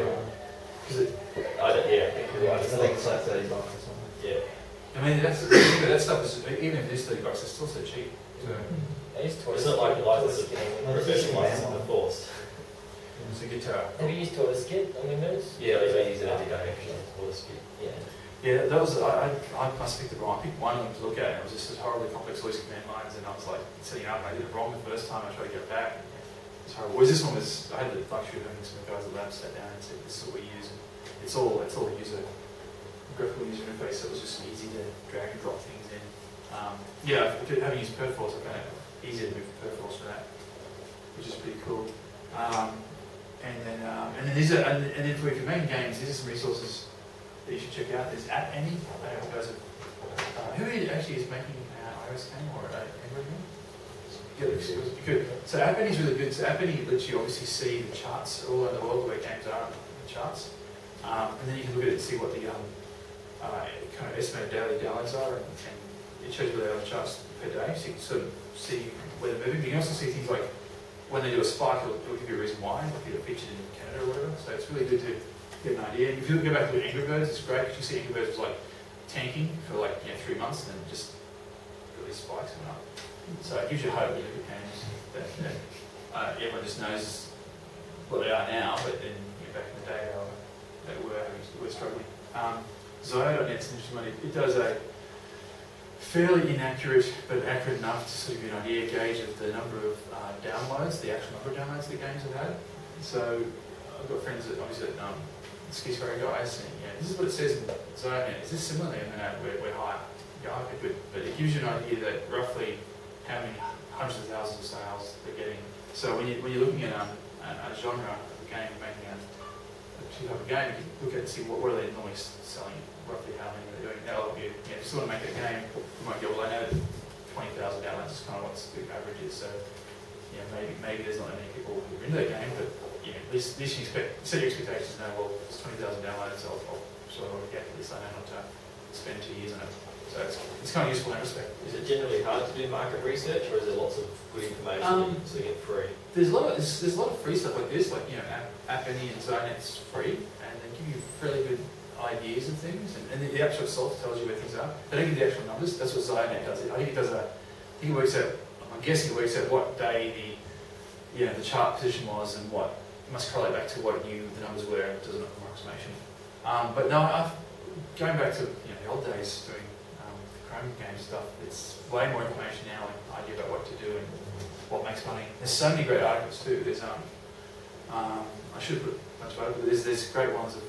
Yeah, I think you're right. I think it's like $30 or something. Yeah. I mean, that stuff is, even if it is $30, it's still so cheap. So, It's not like a license of professional license are forced. it's a guitar. Have you used Tortoise-Git on Windows? Yeah, I use it every day actually. Yeah. Yeah, that was, I must have picked it wrong. I picked one of them to look at, and it was just this horribly complex list of command lines, and I was like setting up, and I did it wrong the first time. I tried to get it back. It's horrible. Whereas this one was, I had the luxury of having some guys at the lab sat down and said, this is what we use. And it's all graphical user interface, so it was just easy to drag and drop things in. Yeah, having used Perforce, I found it easier to move Perforce for that, which is pretty cool. And then for your main games, these are some resources that you should check out. There's App Annie. I don't know if you guys have, who actually is making an iOS game or an Android game? Good. So App Annie is really good. So App Annie lets you obviously see the charts all over the world where games are on the charts. And then you can look at it and see what the kind of estimated daily downloads are, and it shows you where they are on the charts per day, so you can sort of see where they're moving. You can also see things like when they do a spike, it'll give you a reason why, like if you're featured in Canada or whatever. So it's really good to get an idea. If you go back to Angry Birds, it's great because you see Angry Birds was like tanking for like 3 months, and then just got these spikes coming up. So it gives you hope when you look at games that everyone just knows what they are now, but then back in the day they were struggling. Zoho.net's an interesting one. It does a fairly inaccurate, but accurate enough to sort of give you an idea, gauge of the number of downloads, the actual number of downloads the games have had. So I've got friends that obviously Ski Square guys saying, this is what it says in Zoho.net. Is this similar? And we're higher. Yeah, okay, but it gives you an idea that roughly how many hundreds of thousands of sales they're getting. So when you're looking at a genre of a game, making a type of game, you can look at it and see what are they normally selling, roughly how many they're doing. That'll help you. If you still want to make a game, you might go, well, I know that 20,000 downloads is kind of what the average is. So maybe there's not that many people who are into that game, but at least you set your expectations. Know, well, it's 20,000 downloads. I'll sort of get at least I know not to spend 2 years on it. So it's kind of useful in that respect. Is it generally hard to do market research, or is there lots of good information so you get free? There's a lot of free stuff like this, like App Annie and Zonet's free, and they give you fairly good ideas of things, and the app itself tells you where things are. They don't give the actual numbers. That's what Zonet does. I think it does it works out. I'm guessing it works out what day the chart position was, and what it must correlate back to what the numbers were. It does an approximation. But no, going back to the old days doing Chrome game stuff, it's way more information now and idea about what to do and what makes money. There's so many great articles too. There's I should have put a bunch of articles. There's great ones of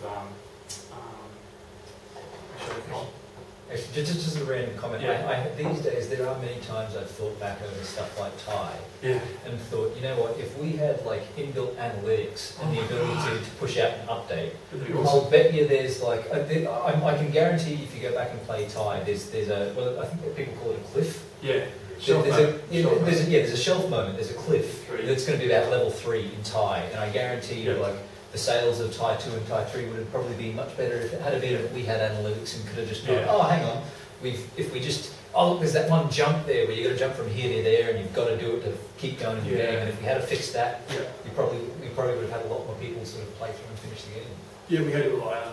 Actually, just a random comment. Yeah. These days, there are many times I've thought back over stuff like Thai, and thought, you know what, if we had like inbuilt analytics and the ability to push out an update, I'll bet you there's like, I can guarantee if you go back and play Thai, there's I think that people call it a cliff. Yeah. There's a shelf moment, there's a cliff that's going to be about level 3 in Thai, and I guarantee you, like, the sales of Thai 2 and Thai 3 would have probably been much better if it had been that we had analytics and could have just gone, oh, hang on, if we just, oh look, there's that one jump there where you've got to jump from here to there and you've got to do it to keep going in the game. And if we had to fix that, we probably would have had a lot more people sort of play through and finish the game. Yeah, we had to rely on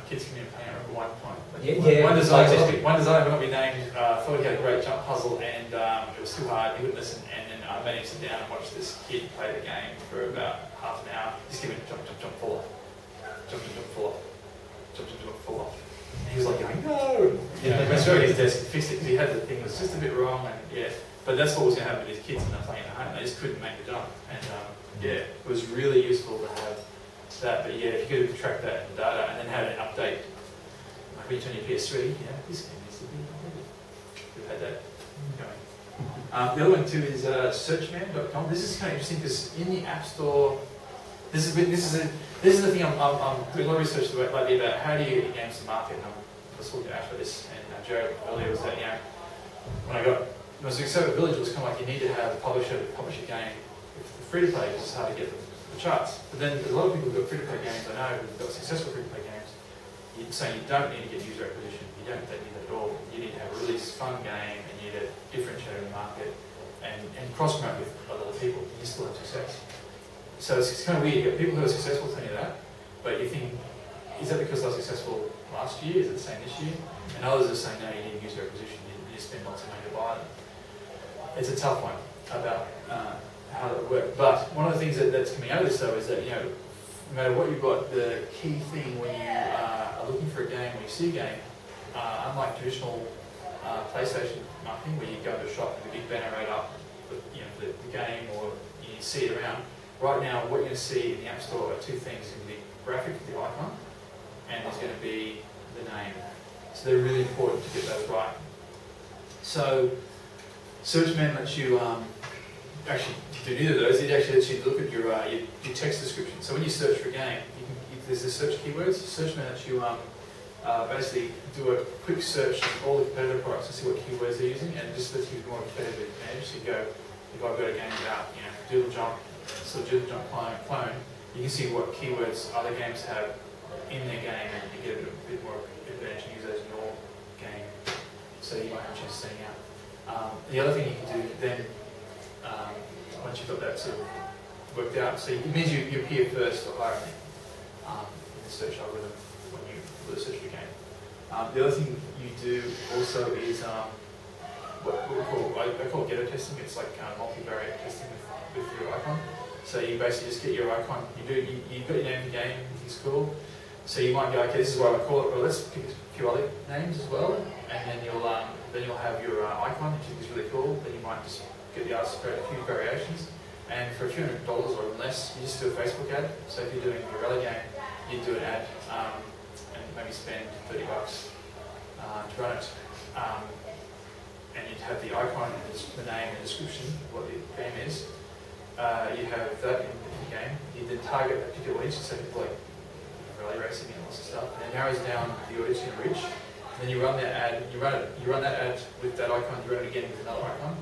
kids coming in playing at one point. Yeah, one designer will not be named, thought he had a great jump puzzle and it was too hard, he wouldn't listen, and then I made him sit down and watch this kid play the game for about half an hour, just give him jump, jump, jump, fall off, jump, jump, jump, fall off, jump, jump, jump, fall off. And he was like going, no! You know, he went straight to his desk and fixed it because he had the thing that was just a bit wrong, and but that's what was going to happen with his kids when they're playing at home, they just couldn't make the jump, and it was really useful to have that, but if you could track that in data and then have an update, like when you turn your PS3, this game needs to be updated. We've had that going. The other one too is searchman.com. This is kind of interesting because in the App Store, this is the thing I'm doing a lot of research lately about how do you get games to market. And I was talking to Ash about this and Jared earlier was that when I was at Village, it was kind of like you need to have a publisher to publish a game. If the free to play is hard to get the charts. But then there's a lot of people who've got free-to-play games, I know, who've got successful free-to-play games, saying you don't need to get user acquisition, you don't need that at all. You need to have a really fun game, and you need to differentiate in the market, and cross-promote with other people, and you still have success. So it's kind of weird, you got people who are successful telling you that, but you think, is that because they were successful last year, is it the same this year? And others are saying, no, you need user acquisition, you need to spend lots of money to buy them. It's a tough one about how that would work. But one of the things that's coming out of this though is that, no matter what you've got, the key thing when you are looking for a game, when you see a game, unlike traditional PlayStation marketing where you go to a shop with a big banner right up with the game or you see it around, right now what you're going to see in the App Store are two things. It's going to be graphic, the icon, and there's going to be the name. So they're really important to get those right. So Searchman lets you actually do neither of those. It actually lets you look at your text description. So when you search for a game, there's the search keywords. Searchman lets you basically do a quick search of all the competitor products and see what keywords they're using, and just lets you more competitive advantage. So you go, if I've got a game about Doodle Jump, Doodle Jump clone, you can see what keywords other games have in their game, and you get a bit more advantage and use those in your game. So you might have a chance of setting out. The other thing you can do then, once you've got that sort of worked out, so it means you appear first or higher in the search algorithm when you search for a game. The other thing you do also is what we call, I call it ghetto testing. It's like multivariate testing with your icon. So you basically just get your icon. You've got your name of the game, which is cool. So you might go, okay, this is what I would call it. Well, let's pick a few other names as well, and then you'll have your icon, which is really cool. Then you might just get the artist to create a few variations, and for a few $100 or less, you just do a Facebook ad. So if you're doing your rally game, you do an ad and maybe spend $30 to run it, and you'd have the icon, and the name, and description of what the game is. You have that in the game. You then target a particular audience, so people like rally racing and lots of stuff, and it narrows down the audience you reach. And then you run that ad. You run that ad with that icon. You run it again with another icon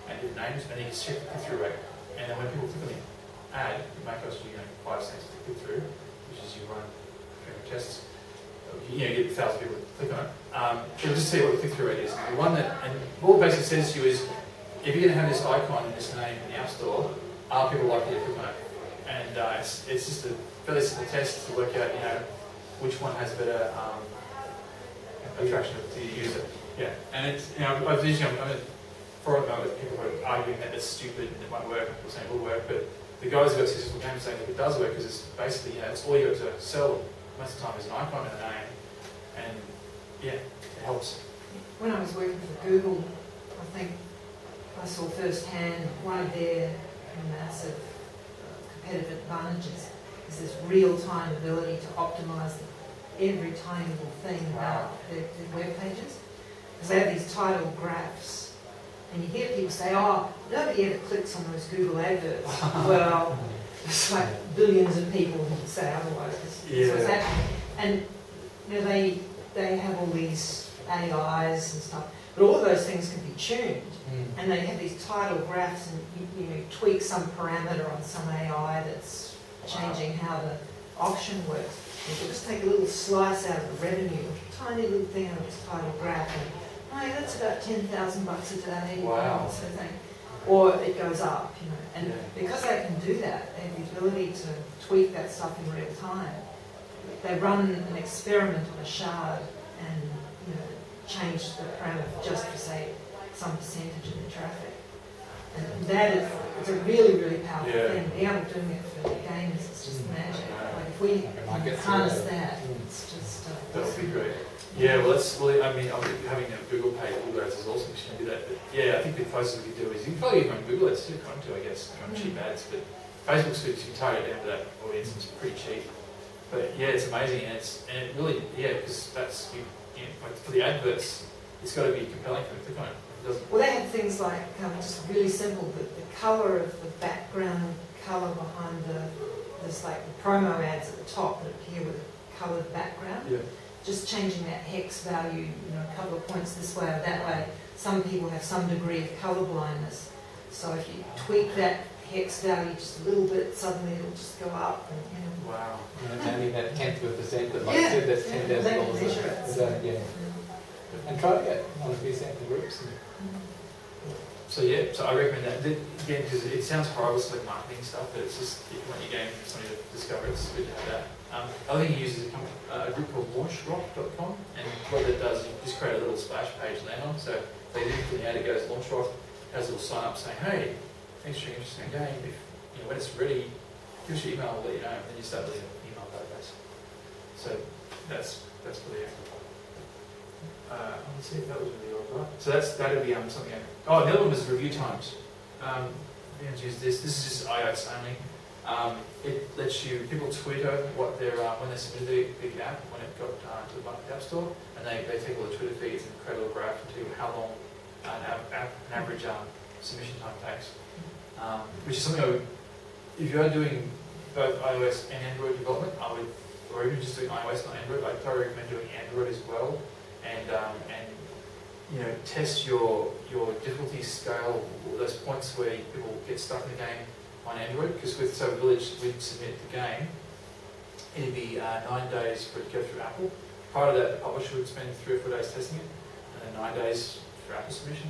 and different names, and then you can check the click-through rate. And then when people click on the ad, it might cost you 5 cents to click through, which is you run tests. You get 1,000 people to click on it. It'll just tell you what the click-through rate is. And the one that, and all it basically says to you is, if you're going to have this icon and this name in the App Store, are people likely to click on it? And it's just a fairly simple test to work out, which one has better attraction to the user. Yeah, and it's, I'm for a moment, people are arguing that it's stupid and it won't work, people saying it will work, but the guys who got successful games saying that it does work because it's basically, it's all you got to sell most of the time is an icon and a name, and it helps. When I was working for Google, I think I saw firsthand one of their massive competitive advantages is this real-time ability to optimise every tiny little thing about their web pages. Because they have these title graphs, and you hear people say, oh, nobody ever clicks on those Google adverts. Well, it's like billions of people who say otherwise. That's what's happening. And they have all these AIs and stuff, but all of those things can be tuned. And they have these title graphs, and you tweak some parameter on some AI that's changing how the auction works. You can just take a little slice out of the revenue, a tiny little thing out of this title graph, and Oh, yeah, that's about $10,000 a day. Wow. Sort of thing. Or it goes up, you know. And Yeah. because they can do that, they have the ability to tweak that stuff in real time. They run an experiment on a shard and, you know, change the parameter just for, say, some percentage of the traffic. And that is, it's a really, really powerful thing. Being able to do it for the games is just magic. Like if we can harness that, it's just... that would be great. Yeah, well, I mean, having a Google page, Google Ads is awesome, you can do that. But yeah, I think the closest we could do is, you can probably even run Google Ads too, if you want to, I guess, run cheap ads. But Facebook's good, you can target down to that audience, it's pretty cheap. But yeah, it's amazing, and it really, because that's, like for the adverts, it's got to be compelling for them to click on it. Well, they have things like, just really simple, the colour of the background colour behind there's like the promo ads at the top that appear with a coloured background. Yeah. Just changing that hex value, a couple of points this way or that way. Some people have some degree of colour blindness. So if you tweak that hex value just a little bit, suddenly it'll just go up. And, wow. It's only that 10th of a percent, but like I said, that's $10,000. Yeah. And try to get on a few sample groups. So yeah, so I recommend that. Again, because it sounds horrible, it's like marketing stuff, but it's just, if you want your game for somebody to discover, it's good to have that. Other thing you use is a group called launchrock.com, and what that does, you just create a little splash page to land on. So if they do the ad, it goes Launchrock, has a little sign up saying, hey, thanks for your interest in the game. If when it's ready, give us your email, we'll let you know, and then you start building an email database. So that's pretty active. Let's see if that was really all right. So that'll be something. Oh, the other one was review times. Use this. This is just iOS only. It lets people tweet over what their when they submitted the app, when it got to the App Store, and they take all the Twitter feeds and create a little graph to how long an average submission time takes. Which is something if you are doing both iOS and Android development, or even just doing iOS not Android, I'd probably recommend doing Android as well. And test your difficulty scale, those points where people get stuck in the game on Android. Because with Village, we'd submit the game, it'd be 9 days for it to go through Apple. Prior to that, the publisher would spend 3 or 4 days testing it, and then 9 days for Apple submission.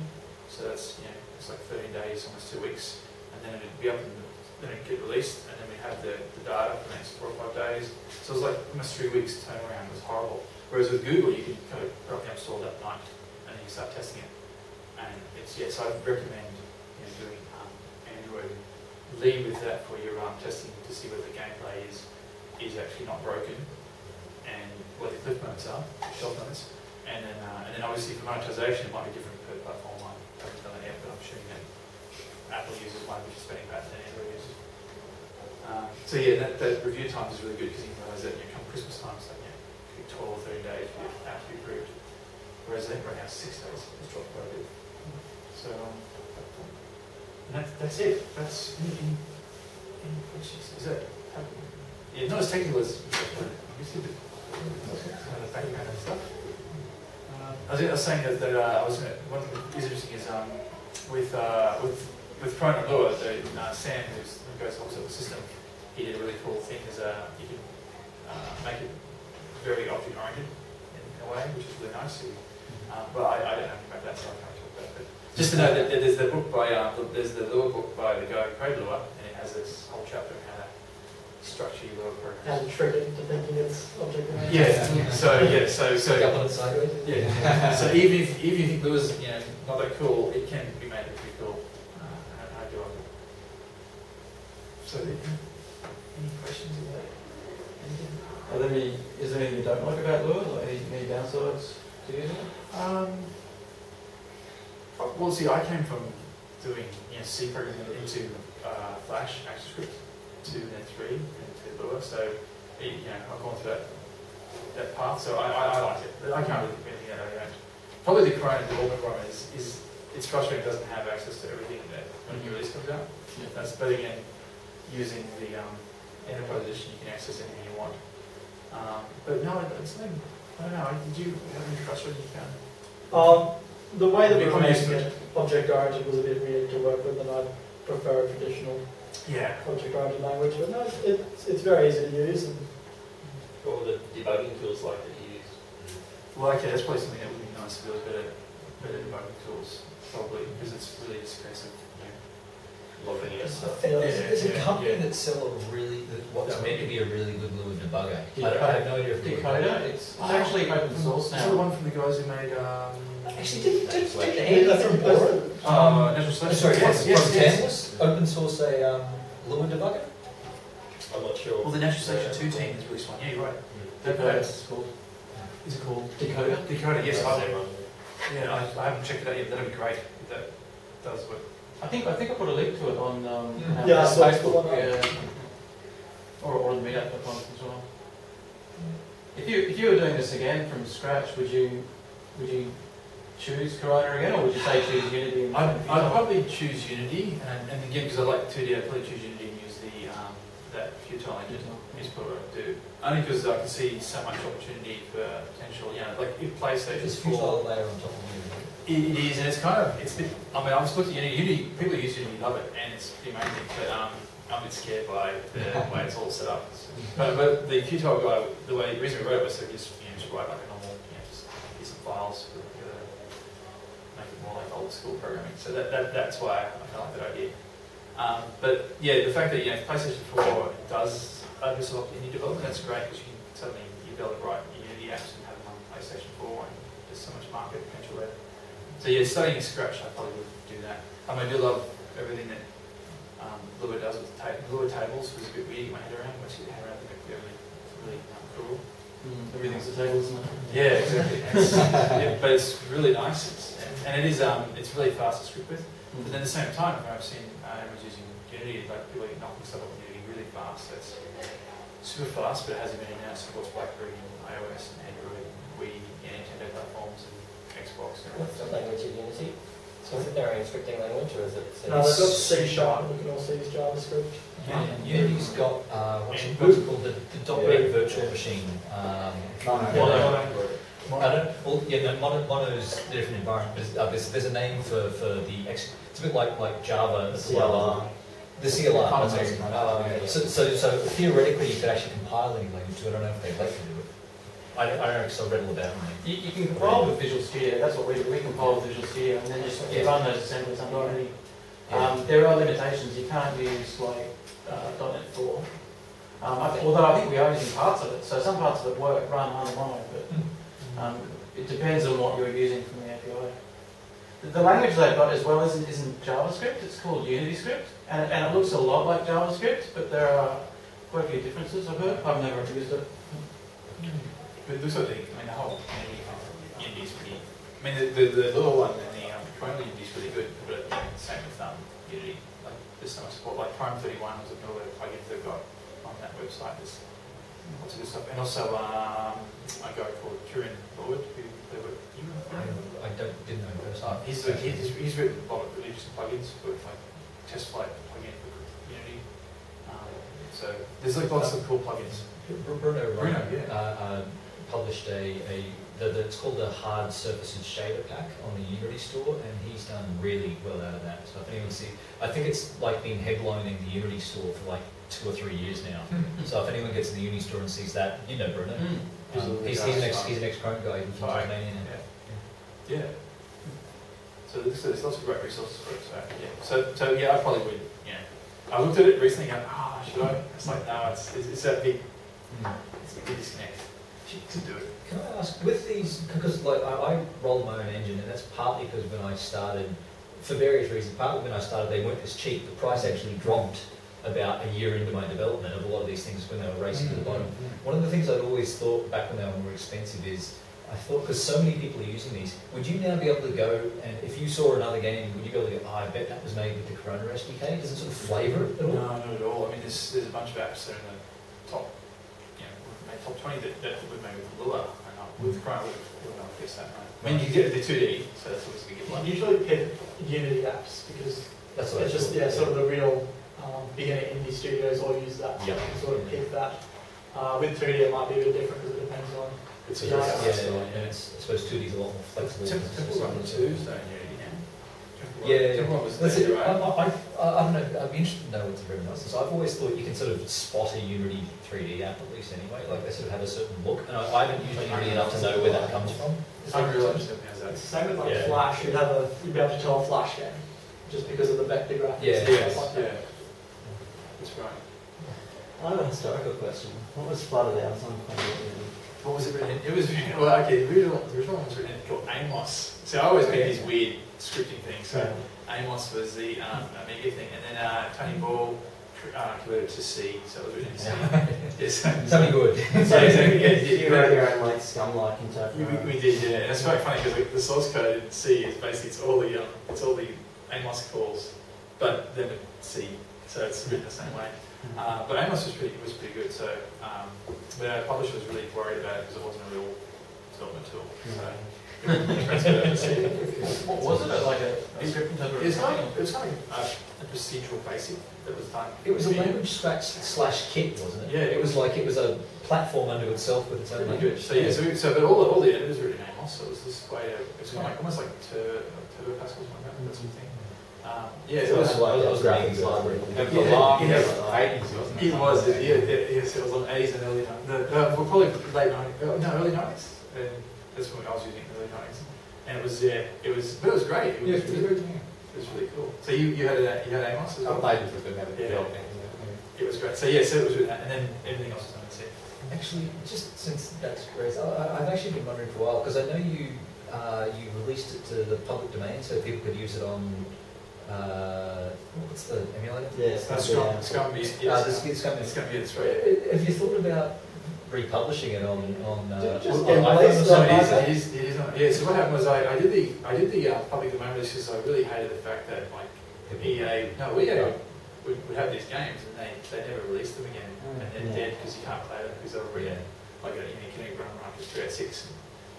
So that's it's like 13 days, almost 2 weeks, and then it'd be up and then it'd get released, and then we have the data for the next 4 or 5 days. So it was like almost 3 weeks turnaround. It was horrible. Whereas with Google, you can kind of put up the App Store that night, and then you start testing it. And so I recommend doing Android. Lead with that for your testing to see whether the gameplay is actually not broken, and what the cliff notes are, shelf notes. And then obviously for monetization, it might be different per platform. I haven't done that yet, but I'm assuming that Apple users might be spending better than Android users. So yeah, that review time is really good because you can realize that come Christmas time, so 12 or 13 days for your app to be approved. Whereas I think right now 6 days. It's dropped quite a bit. So and that's it. That's any questions? Is that not as technical as background and stuff. I was saying that one thing that is interesting is with Prone and Lure, Sam, who goes also the system, he did a really cool thing. Is you can make it very object-oriented in a way, which is really nice. But I don't know anything about that, so I can't talk about it. But just to know that there's the book by there's the lure book by the guy who created Lure, and it has this whole chapter on how to structure your lure program. And trick it into thinking it's object-oriented. Yeah. So Up on it sideways. Yeah. So even if you think lure's not that cool, it can be made pretty cool. How do I? So any questions about anything? Is there anything you don't like about Lure? Like any downsides to using it? Well, see, I came from doing C programming into Flash, ActionScript, to Net3, and to Lure. So I've gone through that path. So I like it. I can't really think of anything that I don't. Probably the Corona development environment is it's frustrating. It doesn't have access to everything that when a new release comes out. Yeah. But again, using the enterprise edition, you can access anything you want. But no, it's like, I don't know. Did you have any frustrating you found? The way that we were Become used making to it object-oriented was a bit weird to work with, and I prefer a traditional Yeah. object-oriented language. But no, it's very easy to use. And What were the debugging tools like that you used? Well, okay, that's probably something that would be nice to be able to better better debugging tools, probably, because it's really expensive. Logging in I stuff. think there's a Yeah, company yeah. that sell a really, what's Yeah. meant to be a really good Lua debugger. I Decoder. have no idea if Decoder, it's actually open source Is that now. one from the guys who made? Actually, did Selection. Andy from Bora? Natural Selection. Sorry, yes, from yes. Canvas open source a Lua debugger? I'm not sure. Well, the Natural Selection 2 team has released one. Yeah, you're right. Decoder, it's called. Is it called Decoder? Decoder, yes. That's the one. Yeah, I haven't checked it out yet. That'd be great if that does work. I think I put a link to it on Yeah, I saw it. Facebook, yeah. Or the meetup.com as well. If you were doing this again from scratch, would you choose Corona again, or would you say choose Unity? And I'd probably choose Unity, and again, because I like 2D, I'd probably choose Unity and use the that futile engine is probably what I'd do. Only because I can see so much opportunity for potential, like if PlayStation It's 4. futile layer on top of It is, and it's kind of, it's a bit, I mean, I've just looked at Unity, people who use Unity love it, and it's pretty amazing, but I'm a bit scared by the way it's all set up. But the futile guy, the reason we wrote it was so just write like a normal, just get some files, make it more like old school programming. So that's why I kind of like that idea. But yeah, the fact that PlayStation 4 does open source indie development, that's great because you can suddenly be able to write Unity apps and have them on PlayStation 4, and there's so much market potential there. So yeah, starting from scratch, I probably would do that. I do love everything that Lua does with Lua tables. Was a bit weird to get my head around. Once you get your head around it, it's really cool. Everything's a table, isn't it? Yeah, exactly. But it's really nice, and it is. It's really fast to script with. But then at the same time, I've seen everyone's using Unity, like people knocking stuff up with Unity really fast. So it's super fast, but it hasn't been announced. Supports BlackBerry and iOS and Android, Wii, and Nintendo platforms and Xbox. And What's the language of Unity? So is it their own scripting language, or is it? No, they've got C#, we can also use JavaScript. Unity's got, what's it called, the .NET virtual machine. Mono's a different environment. There's a name for the, it's a bit like Java as well. The CLR. So theoretically you could actually compile any language to it. I don't know if they'd let you do it. I don't know because I read all about it. You can compile with Visual Studio, that's what we do. We compile with Visual Studio and then just run those assemblies under Unity. There are limitations, you can't use like .NET 4. Although I think we are using parts of it, so some parts of it run under Mono, but it depends on what you're using from the API. The language they've got as well isn't JavaScript, it's called UnityScript, and it looks a lot like JavaScript, but there are quite a few differences I've heard. I've never used it. But it looks like the whole Unity is pretty. The little one and the Chrome Unity is really good, but same with Unity. Like there's so much support. Like Chrome 31 was a middleware plugin they've got on that website. There's lots of good stuff, and also a guy called Kieran Lord who they were. I didn't know first. He's written a lot of really interesting plugins for like test flight plugin for Unity. So there's like lots of cool plugins. Bruno yeah. Published it's called the Hard Surfaces Shader Pack on the Unity store, and he's done really well out of that. So if anyone I think it's like been headlining the Unity store for like 2 or 3 years now. So if anyone gets in the Unity store and sees that, you know Bruno. He's an ex-Chrome guy from Tasmania. Yeah. So there's lots of great resources for it. So yeah, I probably would. I looked at it recently and should I? It's like no, it's that big. It's a big disconnect. To do it. Can I ask, with these, because like I roll my own engine, and that's partly because when I started, for various reasons, partly when I started they weren't as cheap. The price actually dropped about a year into my development of a lot of these things when they were racing to the bottom. One of the things I'd always thought back when they were more expensive is, I thought, because so many people are using these, would you now be able to go, and if you saw another game, would you be able to go, I bet that was made with the Corona SDK? Does it sort of flavour it at all? No, not at all. I mean, there's a bunch of apps that are in the top, top 20 that we've made with Lua, and with Corona, we don't fix that. I mean, you get the 2D, so that's what's going to get one. You usually pick Unity apps because that's what it's just sort of the real beginner indie studios all use that. Yep. You sort of pick that. With 2D it might be a bit different because it depends on. It's and I suppose 2D is a lot more flexible. Typical run 2s, don't you? Yeah, Timberline was That's there, it. right? I don't know. I'd be interested to know what the revenue is. I've always thought you can sort of spot a Unity 3D app at least anyway. Like they sort of have a certain look, and I haven't used Unity enough to know where that comes from. Unreal Engine has that. It's the same with like Yeah. Flash. You'd be able to tell a Flash game just because of the vector graphics. Yeah. and Yes, stuff like that. yeah. That's right. I have a historical question. What was Flood of the Amazon playing? What was it written in? It was written, well, okay, the original one was written in called Amos. So I always make these weird scripting things. So Amos was the Amiga thing, and then Tony Ball converted it to C, so it was written in C. Yes. Something good. So Yeah, you wrote your own like scum-like interpretation. we did, yeah. And it's quite funny because the source code in C is basically it's all the Amos calls, but then it's C, so it's written the same way. But Amos was pretty good. So, but our publisher was really worried about it because it wasn't a real development tool. So, it transferred over to C. What was it? Like a script interpreter? It was kind of a procedural basic that was done. It was a language slash kit, wasn't it? Yeah, It was a platform unto itself with its own Really language. good. So yeah, but all the editors were in Amos, so it was this way. It's kind of like almost like Turbo Pascal, something like that. That sort of thing. Yeah, it was. like it was graphics really library. Yeah, For long, yeah. 80s, wasn't it? It was, yes, it was on 80s and early 90s. Well, probably late 90s, no, early 90s. And that's when I was using it, early 90s. And it was, but it was great. It was really good. It was really cool. So you had Amos as I well? played with them, had Yeah. a built in. It was great. So yeah, so it was, and then everything else was done in C. Actually, just since that's raised, I've actually been wondering for a while because I know you released it to the public domain so people could use it on what's the emulator? Yes, It's yeah. going to be, yes, It's coming. it's going to be, it's right. Have you thought about republishing it on Just on emulate iPhone or stuff. something? It is not. Yeah. So what happened was I did the public domain release because I really hated the fact that like EA would have these games and they never released them again and they're dead because you can't play them because they're already like you can only run after 386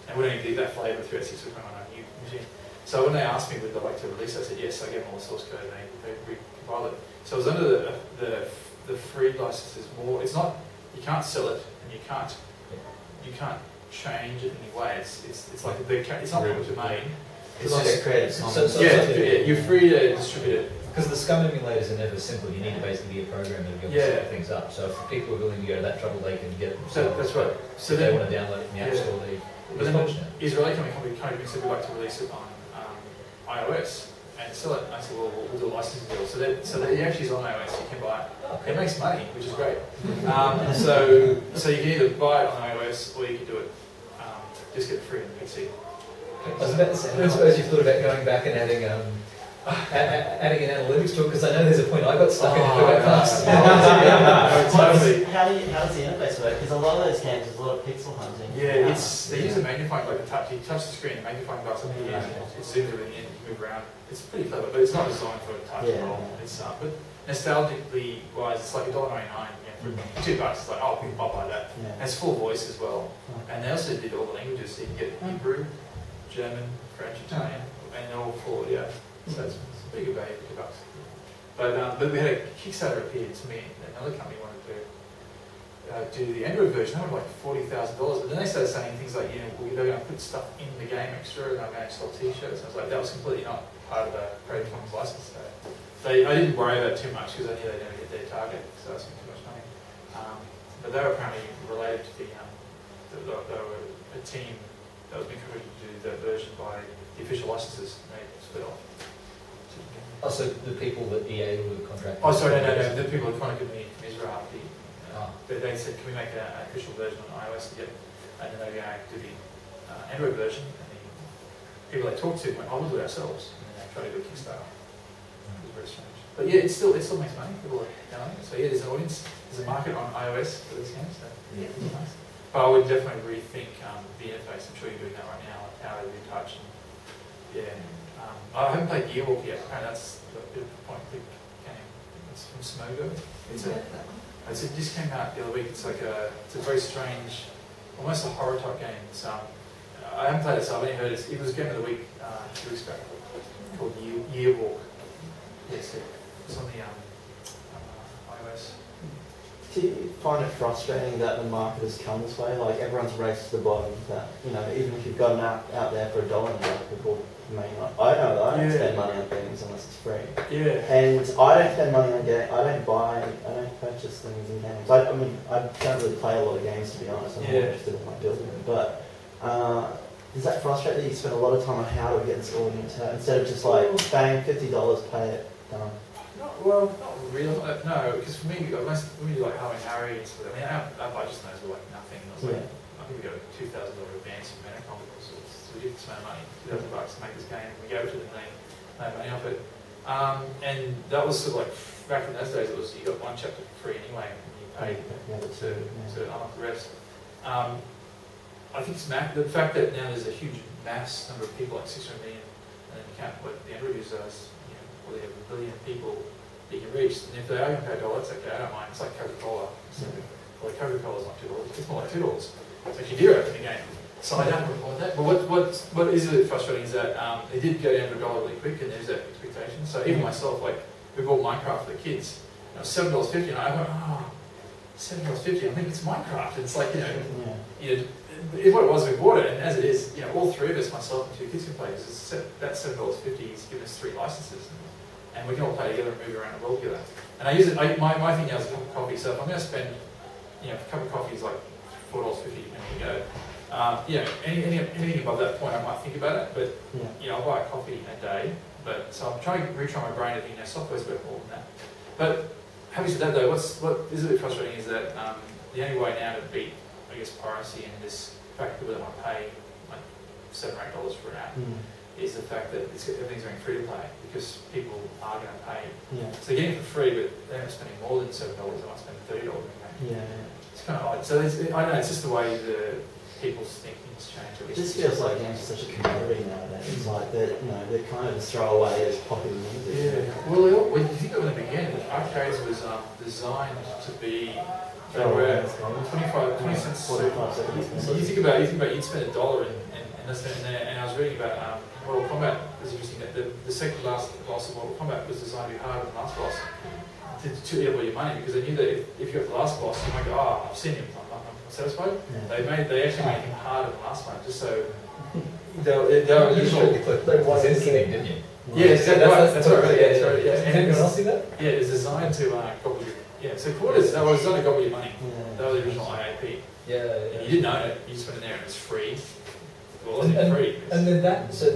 and we don't even do that flavour of 386 we run on a new machine. So when they asked me would they like to release, I said yes. I gave them all the source code and they recompiled it. So it was under the free licenses more. It's not, you can't sell it and you can't change it in any way. It's like it's not public domain. It's like a creative commons. You're free to distribute it. Because the scum emulators are never simple. You need to basically be a programmer to be able to set things up. So if people are willing to go to that trouble, they can get it themselves. That's right. So if they then, want to download it in the App Store, they but then publish now. Israeli company kind of said we'd like to release it on iOS and sell it. And I said, well, we'll do a licensing deal. So that it actually is on iOS. You can buy it. It makes money, which is great. So you can either buy it on iOS or you can do it just get it free on the PC. I was about to say, I suppose you've thought about going back and adding adding an analytics to it, because I know there's a point I got stuck in it quite fast. Totally. How does the interface work? Because a lot of those games, there's a lot of pixel hunting. Yeah, they use a magnifying glass, you touch the screen, the magnifying glass up here, it zooms everything in, you move around. It's pretty clever, but it's not designed for touch at all. It's but nostalgically wise, it's like $1.99. For $2, it's like, oh, I'll buy that. And it's full voice as well. And they also did all the languages, so you can get Hebrew, German, French, Italian, and they're all full audio. So it's a pretty good value for $2. But we had a Kickstarter appeared to me, another company wanted to do the Android version. They wanted like $40,000, but then they started saying things like, they're going to put stuff in the game extra, and they're going to sell T-shirts. I was like, that was completely not part of the Creative Commons license. I didn't worry about it too much because I knew they'd never get their target, so I spent too much money. But they were apparently related to they were a team that was being committed to do that version by the official licenses, and they split off. Oh, so the people that EA were contracting? Oh, sorry, no. The people who contacted me from Israel, they said, can we make an official version on iOS to get, and then they were going to do the Android version, and the people they talked to went, oh, we'll do it ourselves, and then they tried to do a Kickstarter. It was very strange. But yeah, it still makes money, people are downloading it. So yeah, there's an audience, there's a market on iOS for these games, so yeah, it's nice. But I would definitely rethink the interface. I'm sure you're doing that right now, like how you touch and I haven't played Gearwalk yet. Apparently that's a bit of a point click game. It's from Smogo. It just came out the other week. It's like it's a very strange, almost a horror type game. It's, I haven't played it, so I've only heard it. It was a game of the week 2 weeks back called Yearwalk. Yes, it's on the iOS. Do you find it frustrating that the market has come this way? Like everyone's raced to the bottom. That even if you've got an app out there for $1, people may not. I know that I don't spend money on things unless it's free. Yeah. And I don't spend money on games. I don't purchase things in games. I mean, I don't really play a lot of games, to be honest. I'm more interested in my building. But does that frustrate that you spend a lot of time on how to get this audience out instead of just like bang, $50, pay it, done? Not really. No, because for me, like Harvey and Harry and stuff. I mean, our budget knows we're like nothing. I was like, I think we got a $2,000 advance from Medicom. So it's a ridiculous amount of money, $2,000 to make this game. We gave it to them, they made money off it. And that was sort of like back in those days. It was you got one chapter for free anyway, and you paid to unlock the rest. I think the fact that now there's a huge mass number of people, like 600 million, and then you count what the end users are, well, they have 1 billion people that you can reach, and if they are going to pay $1, it's okay, I don't mind. It's like Coca-Cola. Well, Coca-Cola's not $2, it's more like $2. So if you do open the game, so I don't report that. But what is a bit frustrating is that it did go down to $1 really quick, and there's that expectation. So even myself, like, we bought Minecraft for the kids, and it was $7.50, and I went, $7.50, I think it's Minecraft. It's like, what it was, we bought it, and as it is, all three of us, myself and 2 kids can play, because that $7.50 has given us 3 licenses, and we can all play together and move around the world together. And I use it, my thing now is a cup of coffee, so if I'm going to spend, a cup of coffee is like $4.50 when you go. Anything above that point, I might think about it, but I'll buy a coffee a day. But so I'm trying to retrain my brain to think, software's worth more than that. But having said that, though, what is a bit frustrating is that the only way now to beat, I guess, piracy and this fact that people don't want to pay like $7 or $8 for an app is the fact that everything's going free to play because people are going to pay. So they're getting it for free, but they're not spending more than $7. They might spend $30 in the game. It's kind of odd. So I don't know. It's just the way the people's thinking's changed. It just feels like games are such a commodity nowadays. It's like that, they're kind of just throw away as popular music. Well, when you think of it in the beginning, arcades was designed to be. They were 20 cents. 45 seconds. So you think about you'd spend $1 and I was reading about Mortal Kombat. It was interesting that the second last boss of Mortal Kombat was designed to be harder than the last boss to double your money because they knew that if you got the last boss, you might go, I've seen him, I'm satisfied. They actually made him harder than the last one just so they were usually. That was instinct, didn't you? Yeah, exactly right. That's right. Yeah. Did anyone else see that? Yeah, it was designed to gobble your. Yeah, so quarters, that was designed to gobble your money. That was the original IAP. And you didn't own it, you just went in there and it's free. Well, it wasn't free. And then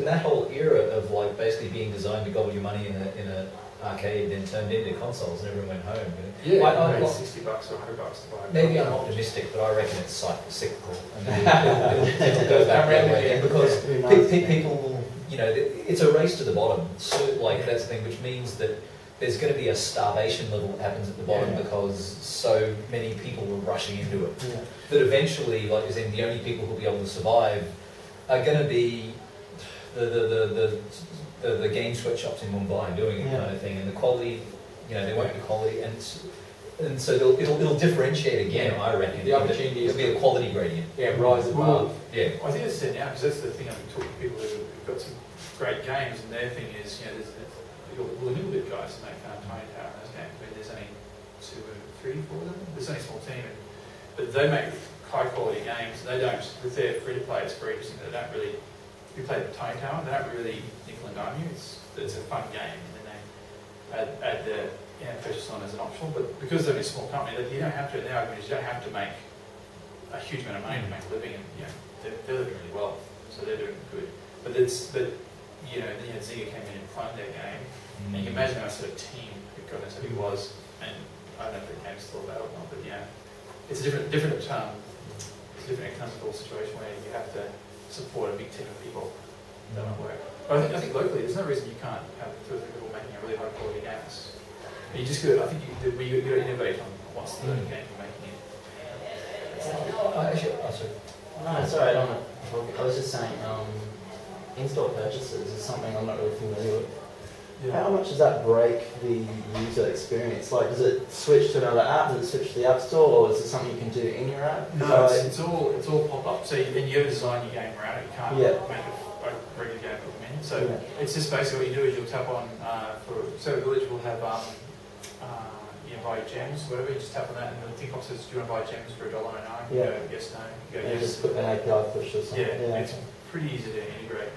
that whole era of like basically being designed to gobble your money in a arcade then turned into consoles and everyone went home. Yeah, I paid $60 or $100 to buy it. Maybe I'm optimistic, but I reckon it's cyclical. And it'll go back that way again because people, it's a race to the bottom. So, that's the thing, which means that there's going to be a starvation level that happens at the bottom because so many people were rushing into it. That eventually, like you're saying, the only people who will be able to survive are going to be the game sweatshops in Mumbai doing it kind of thing, and the quality, there won't be quality, and so it'll differentiate again. I reckon the opportunity it'll be a quality gradient. Rise above. I think it's now because that's the thing. I've been talking to people who've got some great games, and their thing is, there's the little bit guys that make Tiny Tower in those games. I mean, there's only 2 or 3, 4 of them. There's only a small team, but they make high quality games. They don't. If they're free to play, it's very interesting. They don't really. If you play the Tiny Tower, they don't really nickel and dime you. It's a fun game, and then they add the purchase on as an optional. But because they're a small company, you don't have to. Their argument is you don't have to make a huge amount of money to make a living, and they're living really well, so they're doing good. But then you had Zynga came in and cloned their game, and you can imagine how sort of team goodness it was. And I don't know if the game's still available or not, but it's a different economical situation where you have to support a big team of people. That won't work. But I think locally, there's no reason you can't have 2 or 3 people making a really high quality games. You just got. I think you got to innovate on what's the game you're making it. No, sorry, I was just saying, in-store purchases is something I'm not really familiar with. How much does that break the user experience? Like, does it switch to another app? Does it switch to the App Store, or is it something you can do in your app? No, it's all pop up. So when you design your game around it, you can't make a regular game put them in. So it's just basically what you do is you'll tap on for Village will have buy gems, whatever, you just tap on that and the thing pops says, do you want to buy gems for $1.99? You Yeah. go, yes, no. You go, You yes. just put an API push or something. Yeah, it's pretty easy to integrate.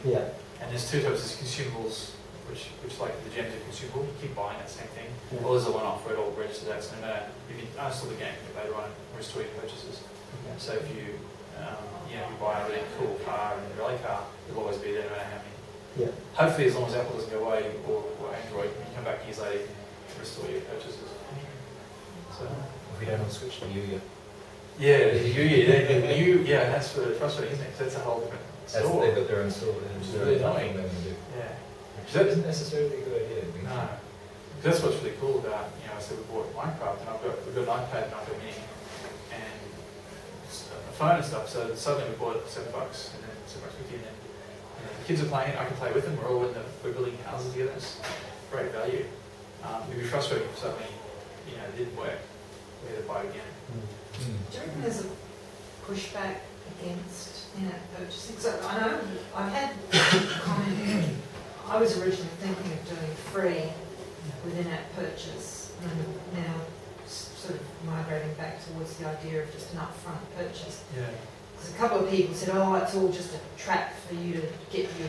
Yeah. And there's two types of consumables, which like the gems are consumable, you keep buying that same thing. Yeah. Or there's a one-off where it'll register that, so no matter, if you uninstall the game, later on, restore your purchases. Okay. So if you, you buy a really cool car and a rally car, it'll always be there no matter how many. Yeah. Hopefully, as long as Apple doesn't go away, or Android, when you come back years later, you can restore your purchases. So, If we don't switch to you yet. yeah, yeah, that's frustrating, isn't it? 'Cause that's a whole different store. They've got their own store, which is really annoying. Yeah. Yeah. Which isn't necessarily a good idea. No. That's what's really cool about, I said we bought Minecraft, and we've got an iPad and iPad mini, and a phone and stuff, so suddenly we bought it for $7, and then $7.50, and then the kids are playing it, I can play with them, we're building houses together, it's great value. It'd be frustrating if suddenly, it didn't work, we had to buy it again. Do you reckon there's a pushback against in-app purchasing? So I know I've had comment. I was originally thinking of doing free with in-app purchase, and now sort of migrating back towards the idea of just an upfront purchase. Yeah. Because a couple of people said, "Oh, it's all just a trap for you to get your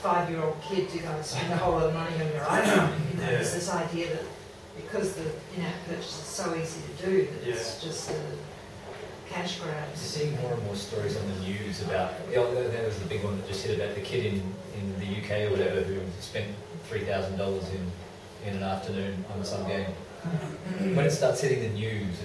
5-year-old kid to go and spend a whole lot of money on your iPhone." There's this idea that because the in-app purchase is so easy to do, that it's just a cash grab. You're seeing more and more stories on the news about, there was the big one that just hit about the kid in the UK or whatever who spent $3,000 in an afternoon on some game. When it starts hitting the news,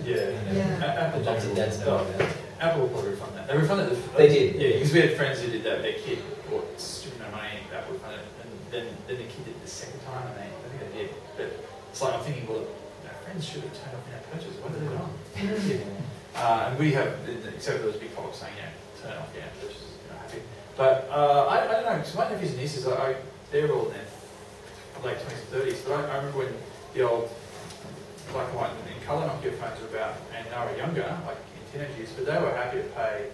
Apple the mums and dads know about it. Apple will probably refund that. They refunded it. They did. Yeah, because we had friends who did that. Their kid bought stupid amount of money, Apple refunded it, and then the kid did it the second time, and I think they did. But it's like I'm thinking, well, friends should have turned off in our purchase. What did they do? And we have, except for those big pop-ups saying, turn off your purchases, happy. But I don't know, because my nephews and nieces, they're all in their late 20s and 30s, but I remember when the old black and white and colour Nokia phones were about, and they were younger, like in teenage years, but they were happy to pay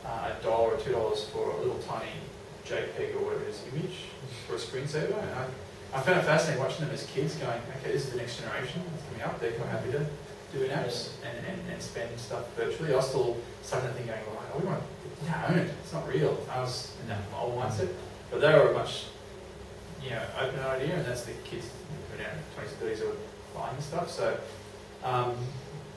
$1 or $2 for a little tiny JPEG or whatever it is image for a screensaver. And I found it fascinating watching them as kids going, okay, this is the next generation that's coming up, they're quite happy to do apps and spend stuff virtually. I was still stuck in the thing going, well, we want to own it, it's not real. I was in that old mindset, but they were a much open idea, and that's the kids who are now 20s and 30s who are buying this stuff. So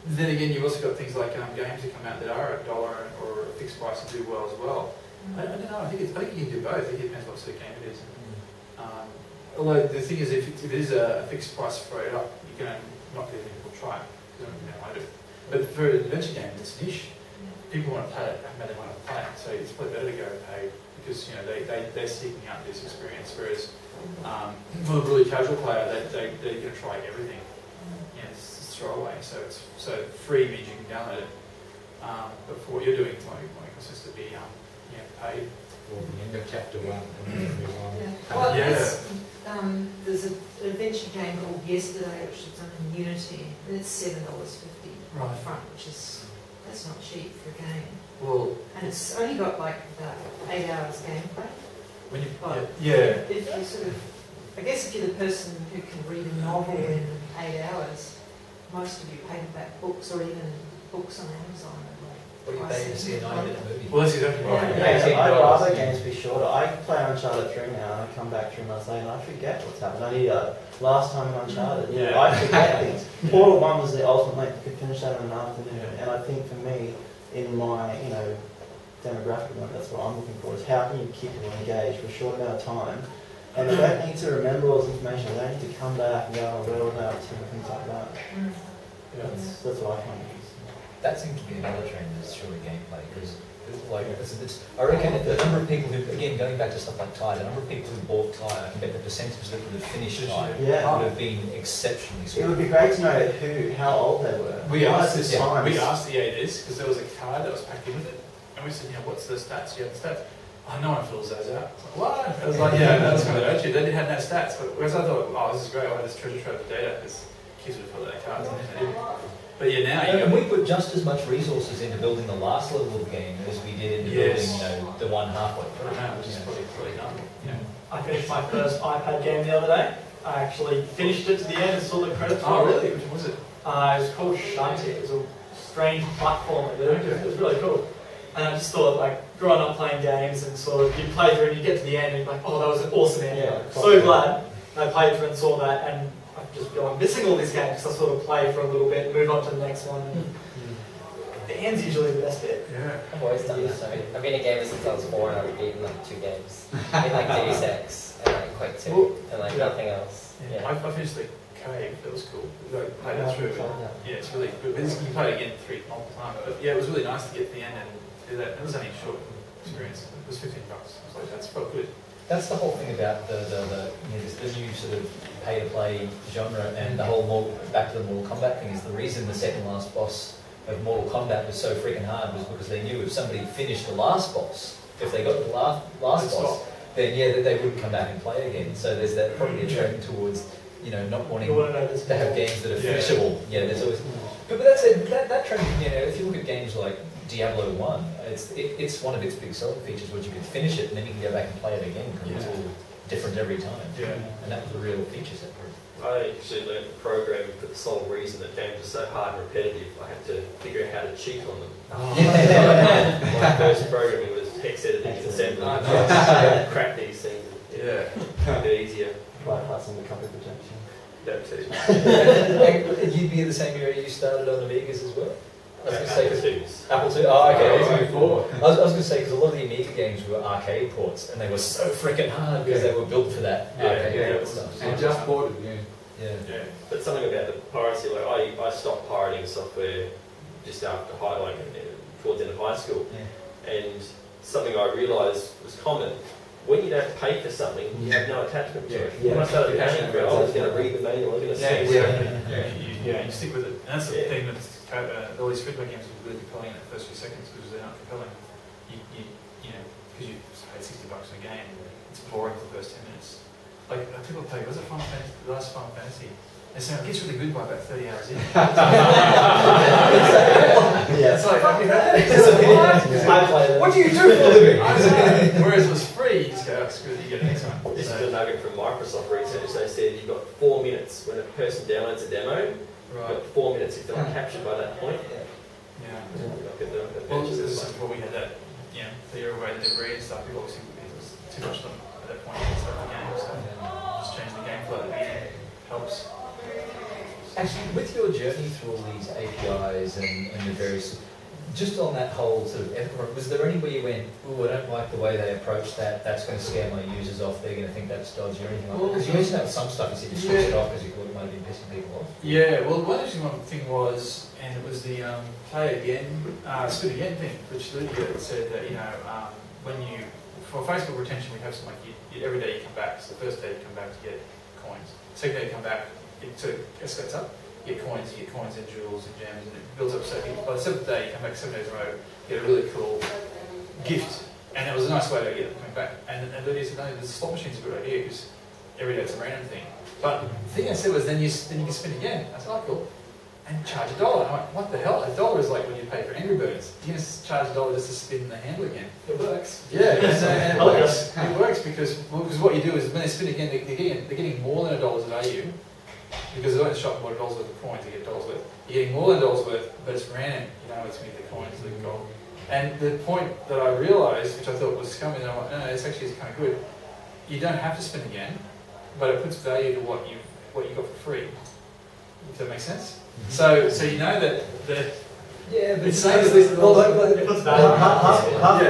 then again, you've also got things like games that come out that are $1 or a fixed price and do well as well. I don't know. I think you can do both. I think it depends what sort of game it is. Although the thing is, if it is a fixed price for it up, you can not get any people try it. You don't know how to do it. But for an adventure game, it's niche. People want to play it, and they want to play it. So it's probably better to go paid because they're seeking out this experience. Whereas for the really casual player, they're going to try everything. It's throwaway. So free means you can download it. But for what you're doing, my request is to be paid. Or the end of chapter 1 and then move on. Well, there's an adventure game called Yesterday, which is on Unity, and it's $7.50 Right. front, that's not cheap for a game. Well, and it's only got like 8 hours gameplay. When you, But yeah. if you sort of, I guess if you're the person who can read a novel in 8 hours, most of you paperback books or even books on Amazon. What are you paying to see a 9-minute movie? Well, that's exactly right. Yeah, I'd rather games be shorter. I play Uncharted 3 now, and I come back 3 months later and I forget what's happened. I need last time in Uncharted. Yeah. I forget things. Portal 1 was the ultimate length. You could finish that in an afternoon. And I think for me, in my demographic, that's what I'm looking for, is how can you keep people engaged for a short amount of time. And they don't need to remember all this information. They don't need to come back and go, oh, where was I up to, and things like that. That's what I find. That seems to be another trend, is surely gameplay, because I reckon the number of people who, again, going back to stuff like Tide, the number of people who bought Tide, I can bet the percentage that would have finished Tide would have been exceptionally small. It would be great to know how old they were. We asked the EA this, because there was a card that was packed in with it, and we said, what's the stats? You have the stats? Oh, no one fills those out. Like, what? I was like, that was kind of urgent. They didn't have no stats, but whereas I thought, this is great, I had this treasure trove of data, because kids would fill out their cards, and they didn't. But now and we put just as much resources into building the last level of the game as we did into building, the one halfway through. Which is probably done. I finished my first iPad game the other day. I actually finished it to the end and saw the credits. Oh, really? Which one was it? It was called Shanti. It was a strange platformer, but it was really cool. And I just thought, like, growing up playing games and sort of, you play through and you get to the end and you're like, oh, that was an awesome ending. Yeah, So glad I played through and saw that, and I just go, I'm missing all these games because I sort of play for a little bit, move on to the next one. And the end's usually the best bit. Yeah. I've always done that. I've been a gamer since I was 4 and I've beaten like 2 games. I mean, like Deus Ex and like Quake 2 and like nothing else. Yeah. I finished the cave. That was cool. Like, played that through. Yeah, it's really good. You can play it again multiple times. But yeah, it was really nice to get to the end and do that. It was only a short experience. It was $15. I was like, that's quite good. That's the whole thing about the new sort of pay-to-play genre, and the whole back to the Mortal Kombat thing is the reason the second last boss of Mortal Kombat was so freaking hard was because they knew if somebody finished the last boss, if they got the last boss, then yeah, they wouldn't come back and play again. So there's that probably a trend towards, you know, not wanting to have games that are finishable. Yeah, there's always. But that's it. That trend, you know, if you look at games like Diablo 1, it's one of its big selling features was you could finish it and then you can go back and play it again because it's all different every time. Yeah. And that was the real feature set for it. I actually learned programming for the sole reason that games are so hard and repetitive. I had to figure out how to cheat on them. My first programming was text editing and assembly. Crack these things. Yeah. Make it easier. Bypassing the copy protection. That too. You'd be in the same area you started on Amigas as well? I was going to say, Apple IIs. Apple II? Oh, okay. Before. I was going to say, because a lot of the Amiga games were arcade ports, and they were so freaking hard because they were built for that arcade stuff. And just ported, Yeah. But something about the piracy, like I stopped pirating software just after towards the end of high school. Yeah. And something I realised was common. When you don't pay for something, you have no attachment to it. Yeah. When I started paying for it, I was going to read the manual, I was going to see You stick with it. And that's the thing that all these feedback games are really compelling in the first few seconds because they're not compelling. You know, because you paid $60 a game, it's boring for the first 10 minutes. Like people play, was it Final Fantasy? The last Final Fantasy. They say it gets really good by about 30 hours in. It's like, have you heard that? What do you do for a living? Whereas it was free, you just go, oh, screw it, you get the next one. This is a nugget from Microsoft research. They said you've got 4 minutes when a person downloads a demo. You've got 4 minutes if they're not captured by that point. Yeah. Well, this is before we had that, theory of way that they read and stuff. People obviously it was too much of them at that point to start the game. So just change the game flow at the beginning helps. Actually, with your journey through all these APIs and the various, just on that whole sort of, was there anywhere you went, oh, I don't like the way they approach that, that's going to scare my users off, they're going to think that's dodgy or anything like that? Because you mentioned that with some stuff, you said you switched it off because you thought it might have been pissing people off. Yeah, well, one interesting thing was, and it was the play again, spit again thing, which Lydia said that, when you, for Facebook retention, we have something like, every day you come back, so the first day you come back to get coins, second day you come back, it sort of escalates up, you get coins and jewels and gems, and it builds up so by the 7th day you come back 7 days in a row, you get a really cool gift, and it was a nice way to get them coming back. And Lydia said, no, the slot machine's a good idea because every day it's a random thing. But the thing I said was then you can spin again. I said, oh cool. And charge $1. I went, what the hell? $1 is like when you pay for Angry Birds. You're going to charge $1 just to spin the handle again. It works. Yeah, and it works. It works because what you do is when they spin again, they're getting more than $1 value. Because they don't shop more $1 worth of coins, they get $1 worth. You're getting more than $1 worth, but it's random. It's with the coins, the gold. And the point that I realised, which I thought was coming, and I'm like, no, it's actually kind of good. You don't have to spin again, but it puts value to what you got for free. Does that make sense? So you know that the yeah, but it's half we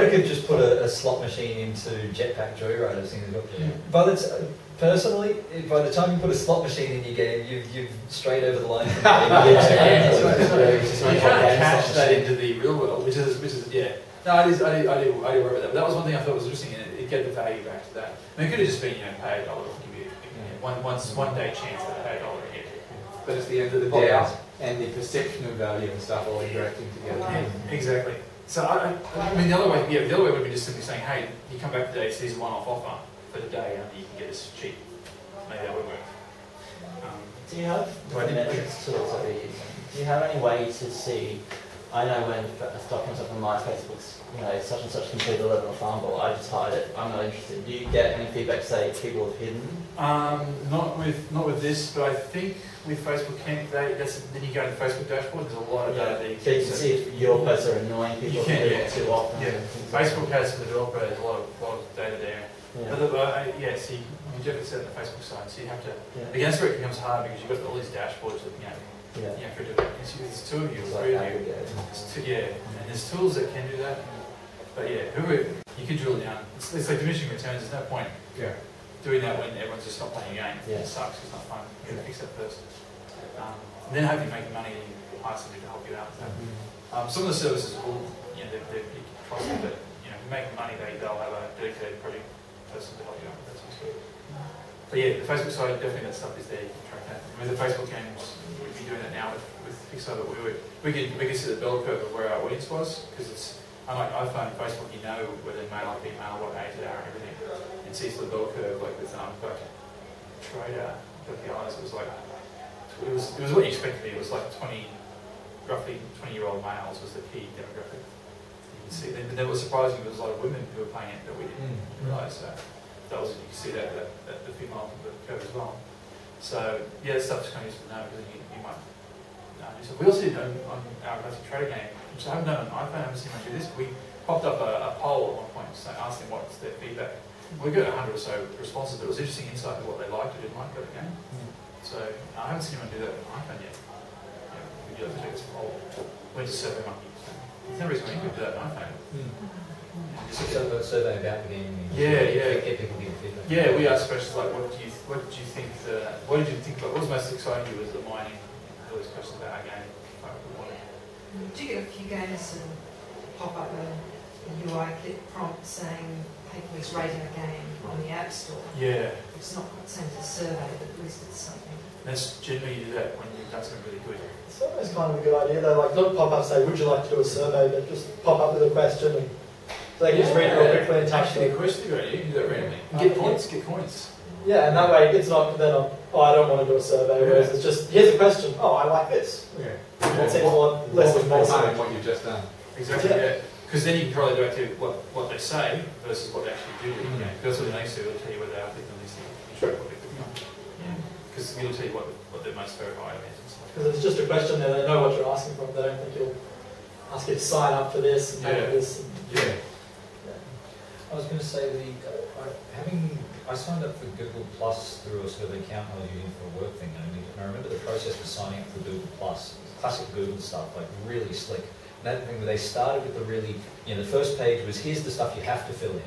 could just put a slot machine into Jetpack Joyride thing as well. Yeah. But it's personally, by the time you put a slot machine in your game, you've strayed over the line. From you can't catch that into the real world, which is yeah. No, I do worry about that. But that was one thing I thought was interesting, and it gave the value back to that. I mean, it could have just been pay $1, give you one day chance to pay $1 again. But it's the end of the day. And the perception of value and stuff all interacting together. Yeah, exactly. So I mean, the other way would be just simply saying, hey, you come back today, it's a one-off offer for the day, and you can get this cheap. Maybe that would work. Do you have metrics tools that you're using? Do you have any way to see I know when stuff comes up on my Facebook's, such and such completed a level of farm ball, I just hide it. I'm not interested. Do you get any feedback, say people have hidden? Not with this, but I think with Facebook Camp, then you go to the Facebook dashboard. There's a lot of data there. So you can see if your posts are annoying people too often. Yeah. Facebook has for the developer. There's a lot of data there. Yeah. But so you definitely set up the Facebook side, so you have to. Again, that's where it becomes hard because you've got all these dashboards that for there's two of you, It's three like of you. And there's tools that can do that. But you could drill down. It's like diminishing returns. There's no point doing that when everyone's just not playing a game. Yeah. It sucks. It's not fun. You got to fix that first. And then hopefully making money and you hire somebody to help you out with that. Some of the services will, they're pretty costly, but if you make money, they'll have a dedicated project person to help you out with that sort of stuff. But the Facebook side, definitely that stuff is there. You can track that. With the Facebook games, we'd be doing that now with Pixar, but we could see the bell curve of where our audience was, because it's, unlike iPhone and Facebook, you know whether male or female, what age they are and everything. And see the bell curve, like with Trader, it was like, it was what you expected. It was like roughly 20-year-old males was the key demographic. You can see, but that was surprising. There was a lot of women who were playing it that we didn't realise. So that was, you can see that the female curve as well. So that stuff's kind of useful to know because you might. So we also did on our classic trader game, which I haven't done on iPhone. I haven't seen anyone do this. We popped up a poll at one point, so asked them what's their feedback. We got 100 or so responses, but it was interesting insight into what they liked or didn't like about the game. So I haven't seen anyone do that on iPhone yet. We do have to take this poll. Went to SurveyMonkey. So there's no reason why you could do that on iPhone. A survey about the game. Get people giving feedback. Yeah, we asked questions like, what did you think? What was most exciting to you? Was the mining? All these questions about our game. Do you get a few gamers to pop up a UI clip prompt saying, hey, please rating a game on the App Store? Yeah. It's not quite the same as a survey, but at least it's something. That's generally you do that when you've done something really good. It's always kind of a good idea though, like not pop up say, would you like to do a survey, but just pop up with a question and so they can just read it real quickly and touch Actually, it. a question good idea. You can do that randomly. Get coins. Yeah, and that way it's not then I don't want to do a survey, whereas it's just, here's a question, I like this. It seems a lot less invasive. What you've just done. Exactly, Because then you can correlate back to what they say versus what they actually do. Because that's what the next two will tell you whether they are clicking on these things. You track what they're clicking on. Because it'll tell you what their most favourite item is and stuff. Because it's just a question there, they know what you're asking from, they don't think you'll ask you to sign up for this and pay for this. I was going to say I signed up for Google Plus through a sort of account I was using for a work thing, and I remember the process for signing up for Google Plus, classic Google stuff, like really slick. That thing where they started with the really, the first page was here's the stuff you have to fill in,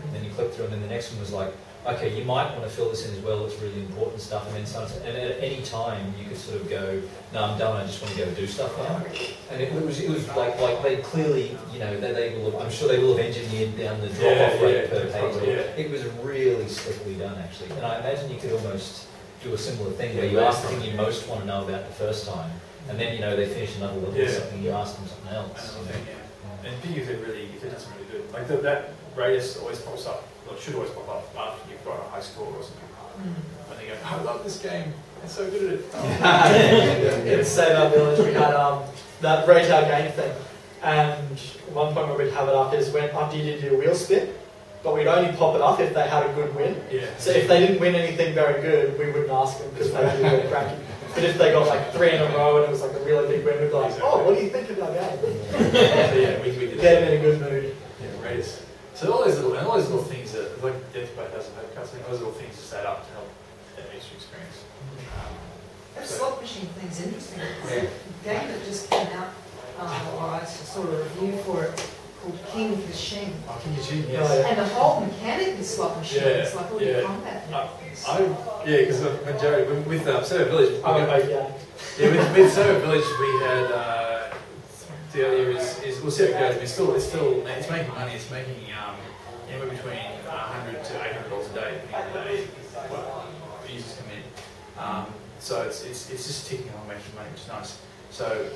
and then you click through, and then the next one was like, okay, you might want to fill this in as well, it's really important stuff, and then and at any time you could sort of go, no, I'm done, I just want to go do stuff now. And it was like they clearly, I'm sure they will have engineered down the drop-off rate per page. It was really slickly done actually, and I imagine you could almost do a similar thing where you ask the thing you most want to know about the first time, and then they finish another level or something, you ask them something else. And I think if they're done something really good, like that radius always pops up. Well, it should always pop up after you've got a high score or something. When they go, I love this game, I'm so good at it. In Save Our Village we had that rate our game thing, and one point where we'd have it up is when after you did your wheel spin, but we'd only pop it up if they had a good win. So if they didn't win anything very good, we wouldn't ask them because they'd be really cranky. But if they got like 3 in a row and it was like a really big win, we'd be like, what do you think of our game? We did get them in a good mood. Race. So all those little things that, like Deathbite doesn't have custom, those little things just add up to help that extra experience. That slot machine thing's interesting. It's a game that just came out, I saw a review for it, called King of the Shing. Oh, King of the Shing, yes. And the whole mechanic is slot machine. It's like all your combat. Because when Jerry, with Server Village, with Server Village we had, the idea is we'll see how it goes. It's making money. It's making anywhere between $100 to $800 a day, depending on the day what users come in. So it's just ticking on, making money, which is nice. So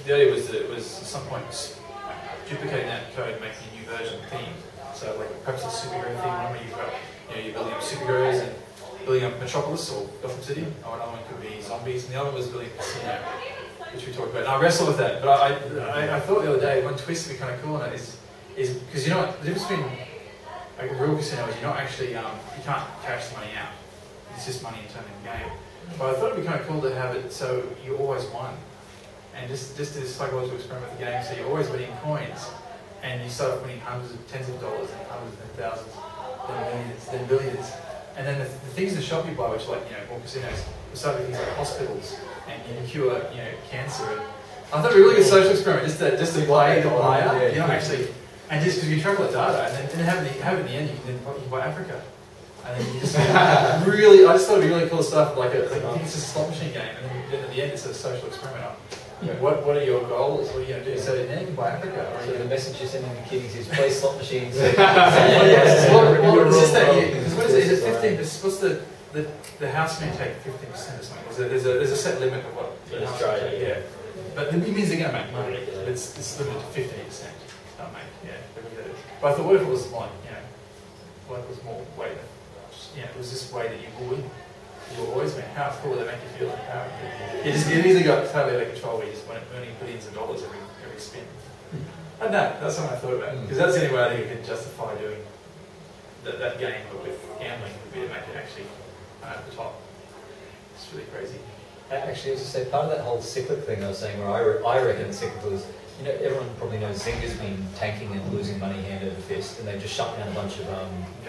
the idea was that it was at some point duplicating that code, making a new version theme. So like perhaps a superhero theme one where you've got you're building up superheroes and building up Metropolis or Gotham City. Or another one could be zombies, and the other one was building a casino. which we talked about. And I wrestle with that, but I thought the other day one twist to be kind of cool on it is because you know what, the difference between like a real casino is you're not actually you can't cash the money out. It's just money in turning the game. But I thought it'd be kind of cool to have it so you always won, and just this psychological experiment with the game. So you're always winning coins, and you start winning hundreds of tens of dollars, and hundreds and thousands, then millions, then billions. And then the things in the shop you buy, which are like, you know, more casinos, we start with things like hospitals, and you can cure, you know, cancer. And I thought it'd be a really good social experiment, just to play the player, you know, actually, and just because you track all the data, and then have it in the end, you can buy Africa. And then you just really, I just thought it'd be really cool stuff, like I think it's just a slot machine game, and then at the end it's a social experiment. You know, what are your goals? What are you going to do? So now you can buy Africa. So the message you're sending the kiddies is play slot machines. It's just that what is it? Is it 15%? What's the house may take 15% or something? There's a set limit of what in Australia. Yeah. But it means they're going to make money. It's limited to 15%. They'll make, yeah. But I thought, what if it was like, you know, what if it was more way that, you know, it was this way that you will win. You will always win. How cool would that make you feel? You easily got totally out of control where you just went earning billions of dollars every spin. And that's something I thought about. Because that's the only way I think you can justify doing that game, but with gambling, would be to make it actually at the top. It's really crazy. Actually, as I say, part of that whole cyclic thing I was saying, where I reckon cyclical is, you know, everyone probably knows Zynga's been tanking and losing money hand over fist, and they've just shut down a bunch of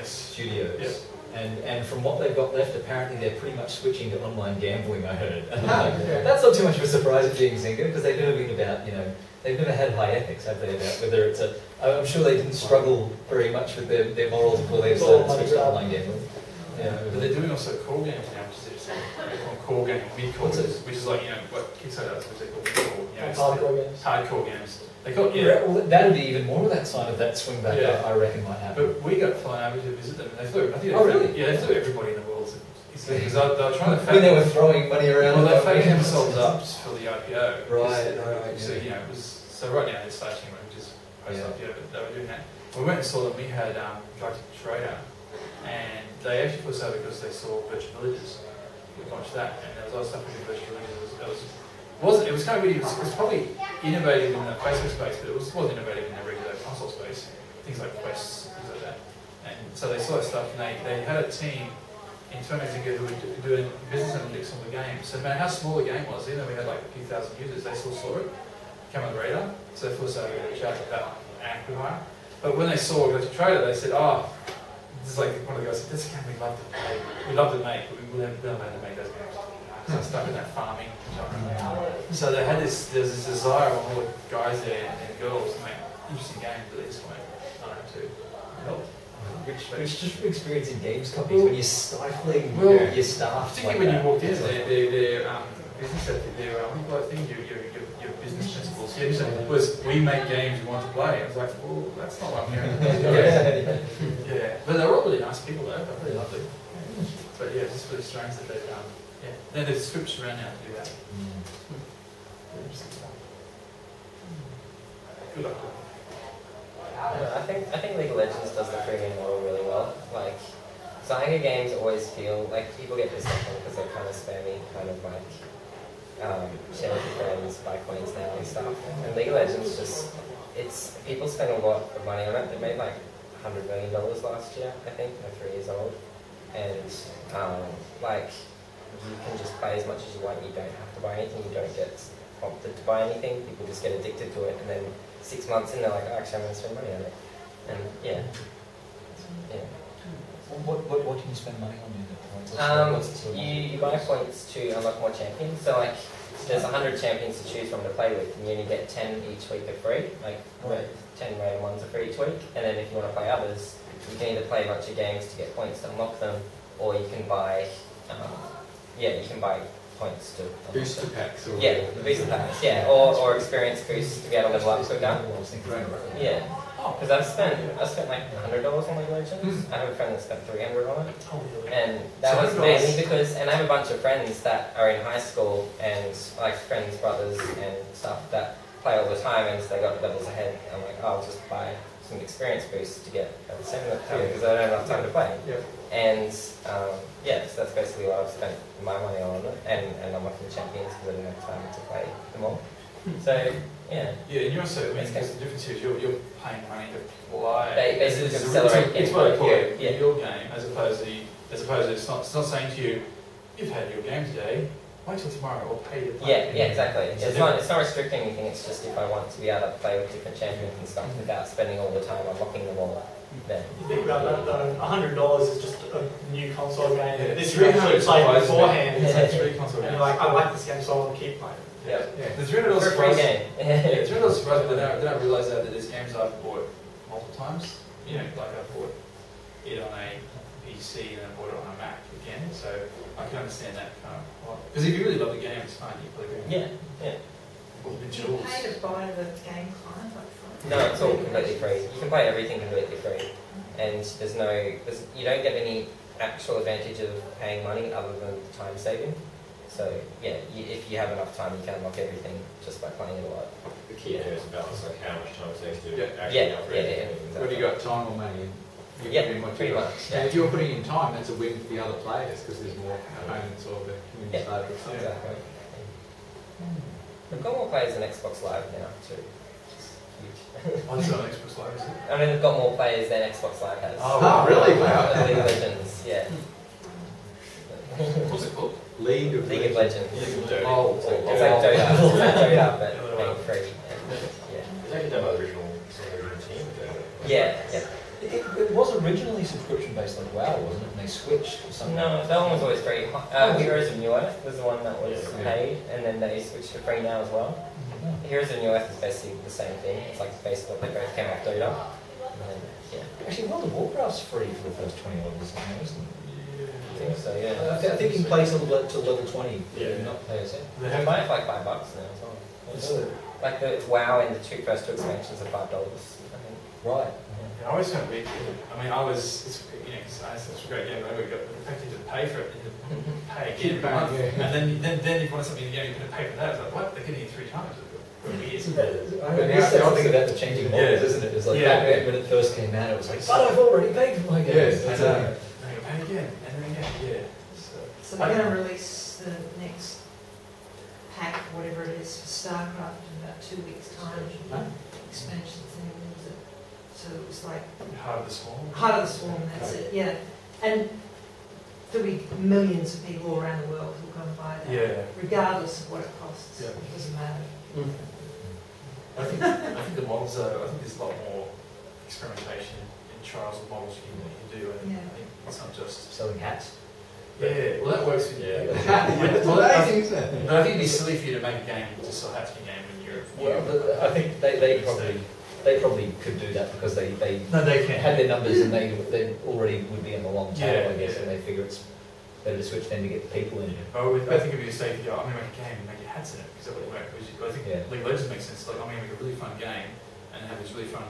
studios. Yep. And from what they've got left, apparently they're pretty much switching to online gambling, I heard. That's not too much of a surprise at being Zynga, because they've never been about, you know, they've never had high ethics, have they, about whether it's a... I'm sure they didn't struggle very much with their morals before they started to switch to online gambling. Yeah, but they're doing also core games now, which is interesting. They call them core games, mid-core, which is like, you know, what Kickstarter does, which they call mid-core. You know, Hardcore games. Hardcore games. They call it, Well, that'd be even more of that side of that swing back, I reckon might happen. But we got flown over to visit them, and they flew, I think really? They flew everybody in the world. Because they were trying to when they were throwing money around. Well, they faked themselves up for the IPO. Right. So, you know, it was, so right now they're starting, which is post-IPO, but they were doing that. We went and saw them, we had Drug Trader, and they actually put us over because they saw Virtual Villages. We watched that, and there was other stuff with Virtual Villages. It was kind of really, it was probably innovative in the Facebook space, but it wasn't innovative in the regular console space. Things like quests, things like that. And so they saw that stuff, and they had a team internally who were doing business analytics on the game. So no matter how small the game was, even though we had like a few thousand users, they still saw it come on the radar. So they thought so we chat about acquire. But when they saw Virtual Trader, they said, "Oh, this is like one of the guys said, this is a game we love to play, we love to make, but we don't know how to make those games." So I stuck in that farming genre. So they had there's this desire of all the guys there and girls to make interesting games at this point. To help. Which just experience in games companies when you're stifling your staff. Particularly when you walked in, their business ethic, their your business principles. Was we make games we want to play. I was like, well, that's not what I'm hearing. Yeah, but they're all really nice people though. They're really lovely. But yeah, it's just really strange that they've then there's scripts around now to do that. Good luck. I think League of Legends does the freemium model really well. Like, Zynga games always feel like people get pissed off because they're kind of spammy, kind of like share with your friends, buy coins now and stuff. And League of Legends people spend a lot of money on it. They made like $100 million last year, I think. They're 3 years old, and like you can just play as much as you want. You don't have to buy anything. You don't get prompted to buy anything. People just get addicted to it, and then 6 months in, they're like, oh, actually, I'm going to spend money on it. And yeah. What can you spend money on? You buy points to unlock more champions. So like, there's 100 champions to choose from to play with, and you only get 10 each week are free. Like 10 random ones are free each week. And then if you want to play others, you can either play a bunch of games to get points to unlock them, or you can buy, you can buy points to booster packs. Or the booster packs. Yeah, or experience boosts to be able to level up quicker. Yeah. Because I've spent like $100 on League of Legends. I have a friend that spent $300 on it, and that was mainly because. And I have a bunch of friends that are in high school and like brothers and stuff that play all the time, and so they got levels ahead. I'm like, oh, I'll just buy some experience boost to get a similar because I don't have enough time to play. Yep. And yeah, so that's basically what I've spent my money on, and I'm looking at champions because I didn't have time to play them all. So yeah. Yeah, and you also, I mean, because the difference here is you're paying money to play. Basically, It's accelerate it's what I call your- it, your game, as opposed to it's not saying to you, you've had your game today, wait till tomorrow or pay to play. Yeah, exactly. It's It's not restricting anything. It's just if I want to be able to play with different champions and stuff without spending all the time unlocking them all. Then You think about that though, $100 is just a new console game. Yeah, This you actually played beforehand. It's like 3 console And games. you're like, I like this game, so I want to keep playing. yeah, The $300 for a free surprise. game. Yeah, $300 surprise, but they don't realise that there's games I've bought multiple times. You know, like I bought it on a PC and I bought it on a Mac again, so I can understand that kind of. Because if you really love the game, it's fine. You play the game. Yeah. Do you pay to buy the game client up front? No, it's all completely free. You can play everything completely free, and you don't get any actual advantage of paying money other than time saving. So yeah, if you have enough time, you can unlock everything just by playing it a lot. The key here is balance, like how much time it takes to Yeah. actually Yeah, upgrade yeah, it. Whether you got time or money, you Yeah, pretty much pretty got. much. And if you're putting in time, that's a win for the other players because there's more opponents or the community's Yeah, larger. So exactly. We've got more players than Xbox Live now too. Which is huge. Oh, it's on Xbox Live, is it? I mean, we've got more players than Xbox Live has. Oh, really? Wow. League of Legends, yeah. What's it called? League of League of Legends. Oh, It's like Dota, Dota, but paying free. Yeah. Is that done by the original team? Yeah, yeah. It was originally subscription based on WoW, wasn't it? And they switched or something. No, that one was always free. Heroes of New Earth was the one that was paid, and then they switched to free now as well. Heroes of New Earth is basically the same thing. It's like basically they both came off Dota. And then, yeah. Actually, World of Warcraft's free for the first 20 levels, isn't it? I think so, yeah. I think you can play till level 20, Yeah. not play a set. You can buy it for like $5 now as well. Like the WoW and the first two expansions are $5, I think. Right. Yeah, I always found it weird. I mean, it's a great game, but we got the fact you had to pay for it, you had to pay again every month. And then if you wanted something again, you couldn't pay for that. It's like, what? They're getting it 3 times. But now the thing about the changing models, isn't it? It's like back when it first came out, it was like, but I've already paid for my game. Yes, and then you pay again, and then again, yeah. So they're going to release the next pack, whatever it is, for StarCraft in about 2 weeks' time. Expansion thing, was it? So it was like Heart of the Swarm. Heart of the Swarm, that's it, yeah. And there'll be millions of people all around the world who are going to buy that, Yeah. regardless of what it costs. Yeah. It doesn't matter. I think the models are, I think there's a lot more experimentation and trials of models you can do. And Yeah. I think it's not just. Selling hats. Yeah, well that works with Yeah. Well, I think, isn't it? but I think it'd be silly for you to make a game to sell hats for your game when you're. Well, but I think they probably could do that because they No, they can. had their numbers and they already would be in the long tail, Yeah, I guess, yeah. and they figure it's better to switch then to get the people in. I think it'd be a mistake to go, I'm going to make a game and make your hats in it, because that would work. I think Yeah. League of Legends makes sense. Like, I'm going to make a really fun game and have these really fun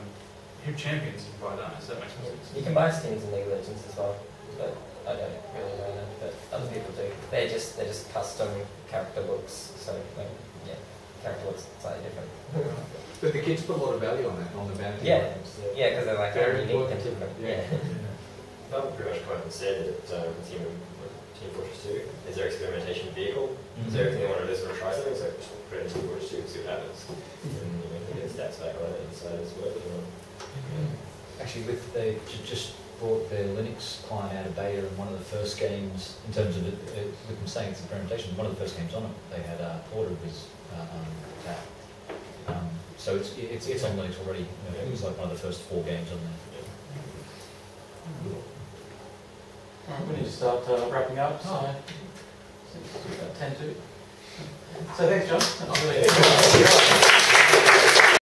champions and buy that. So that makes more sense. You can buy skins in League of Legends as well, but I don't really know that, but other people do. They're just custom character books, so like, yeah, character books slightly different. But the kids put a lot of value on that, on the bounty. Yeah. items. Yeah, because they're like Very unique and important. different. Yeah. I've pretty much quite said that Team Fortress 2 is their experimentation vehicle. So everything they want to do is want to try something, so just put it in Team Fortress 2 and see what happens. And you know, get stats back on it and decide it's worth it or not. Actually, they just brought their Linux client out of beta, and one of the first games, in terms of with them saying it's experimentation, one of the first games on it, they had Porter as that. So it's on Linux already. You know, it was like one of the first 4 games on there. Alright, we need to start wrapping up, so it's about 10 to. So thanks, John. That was really good.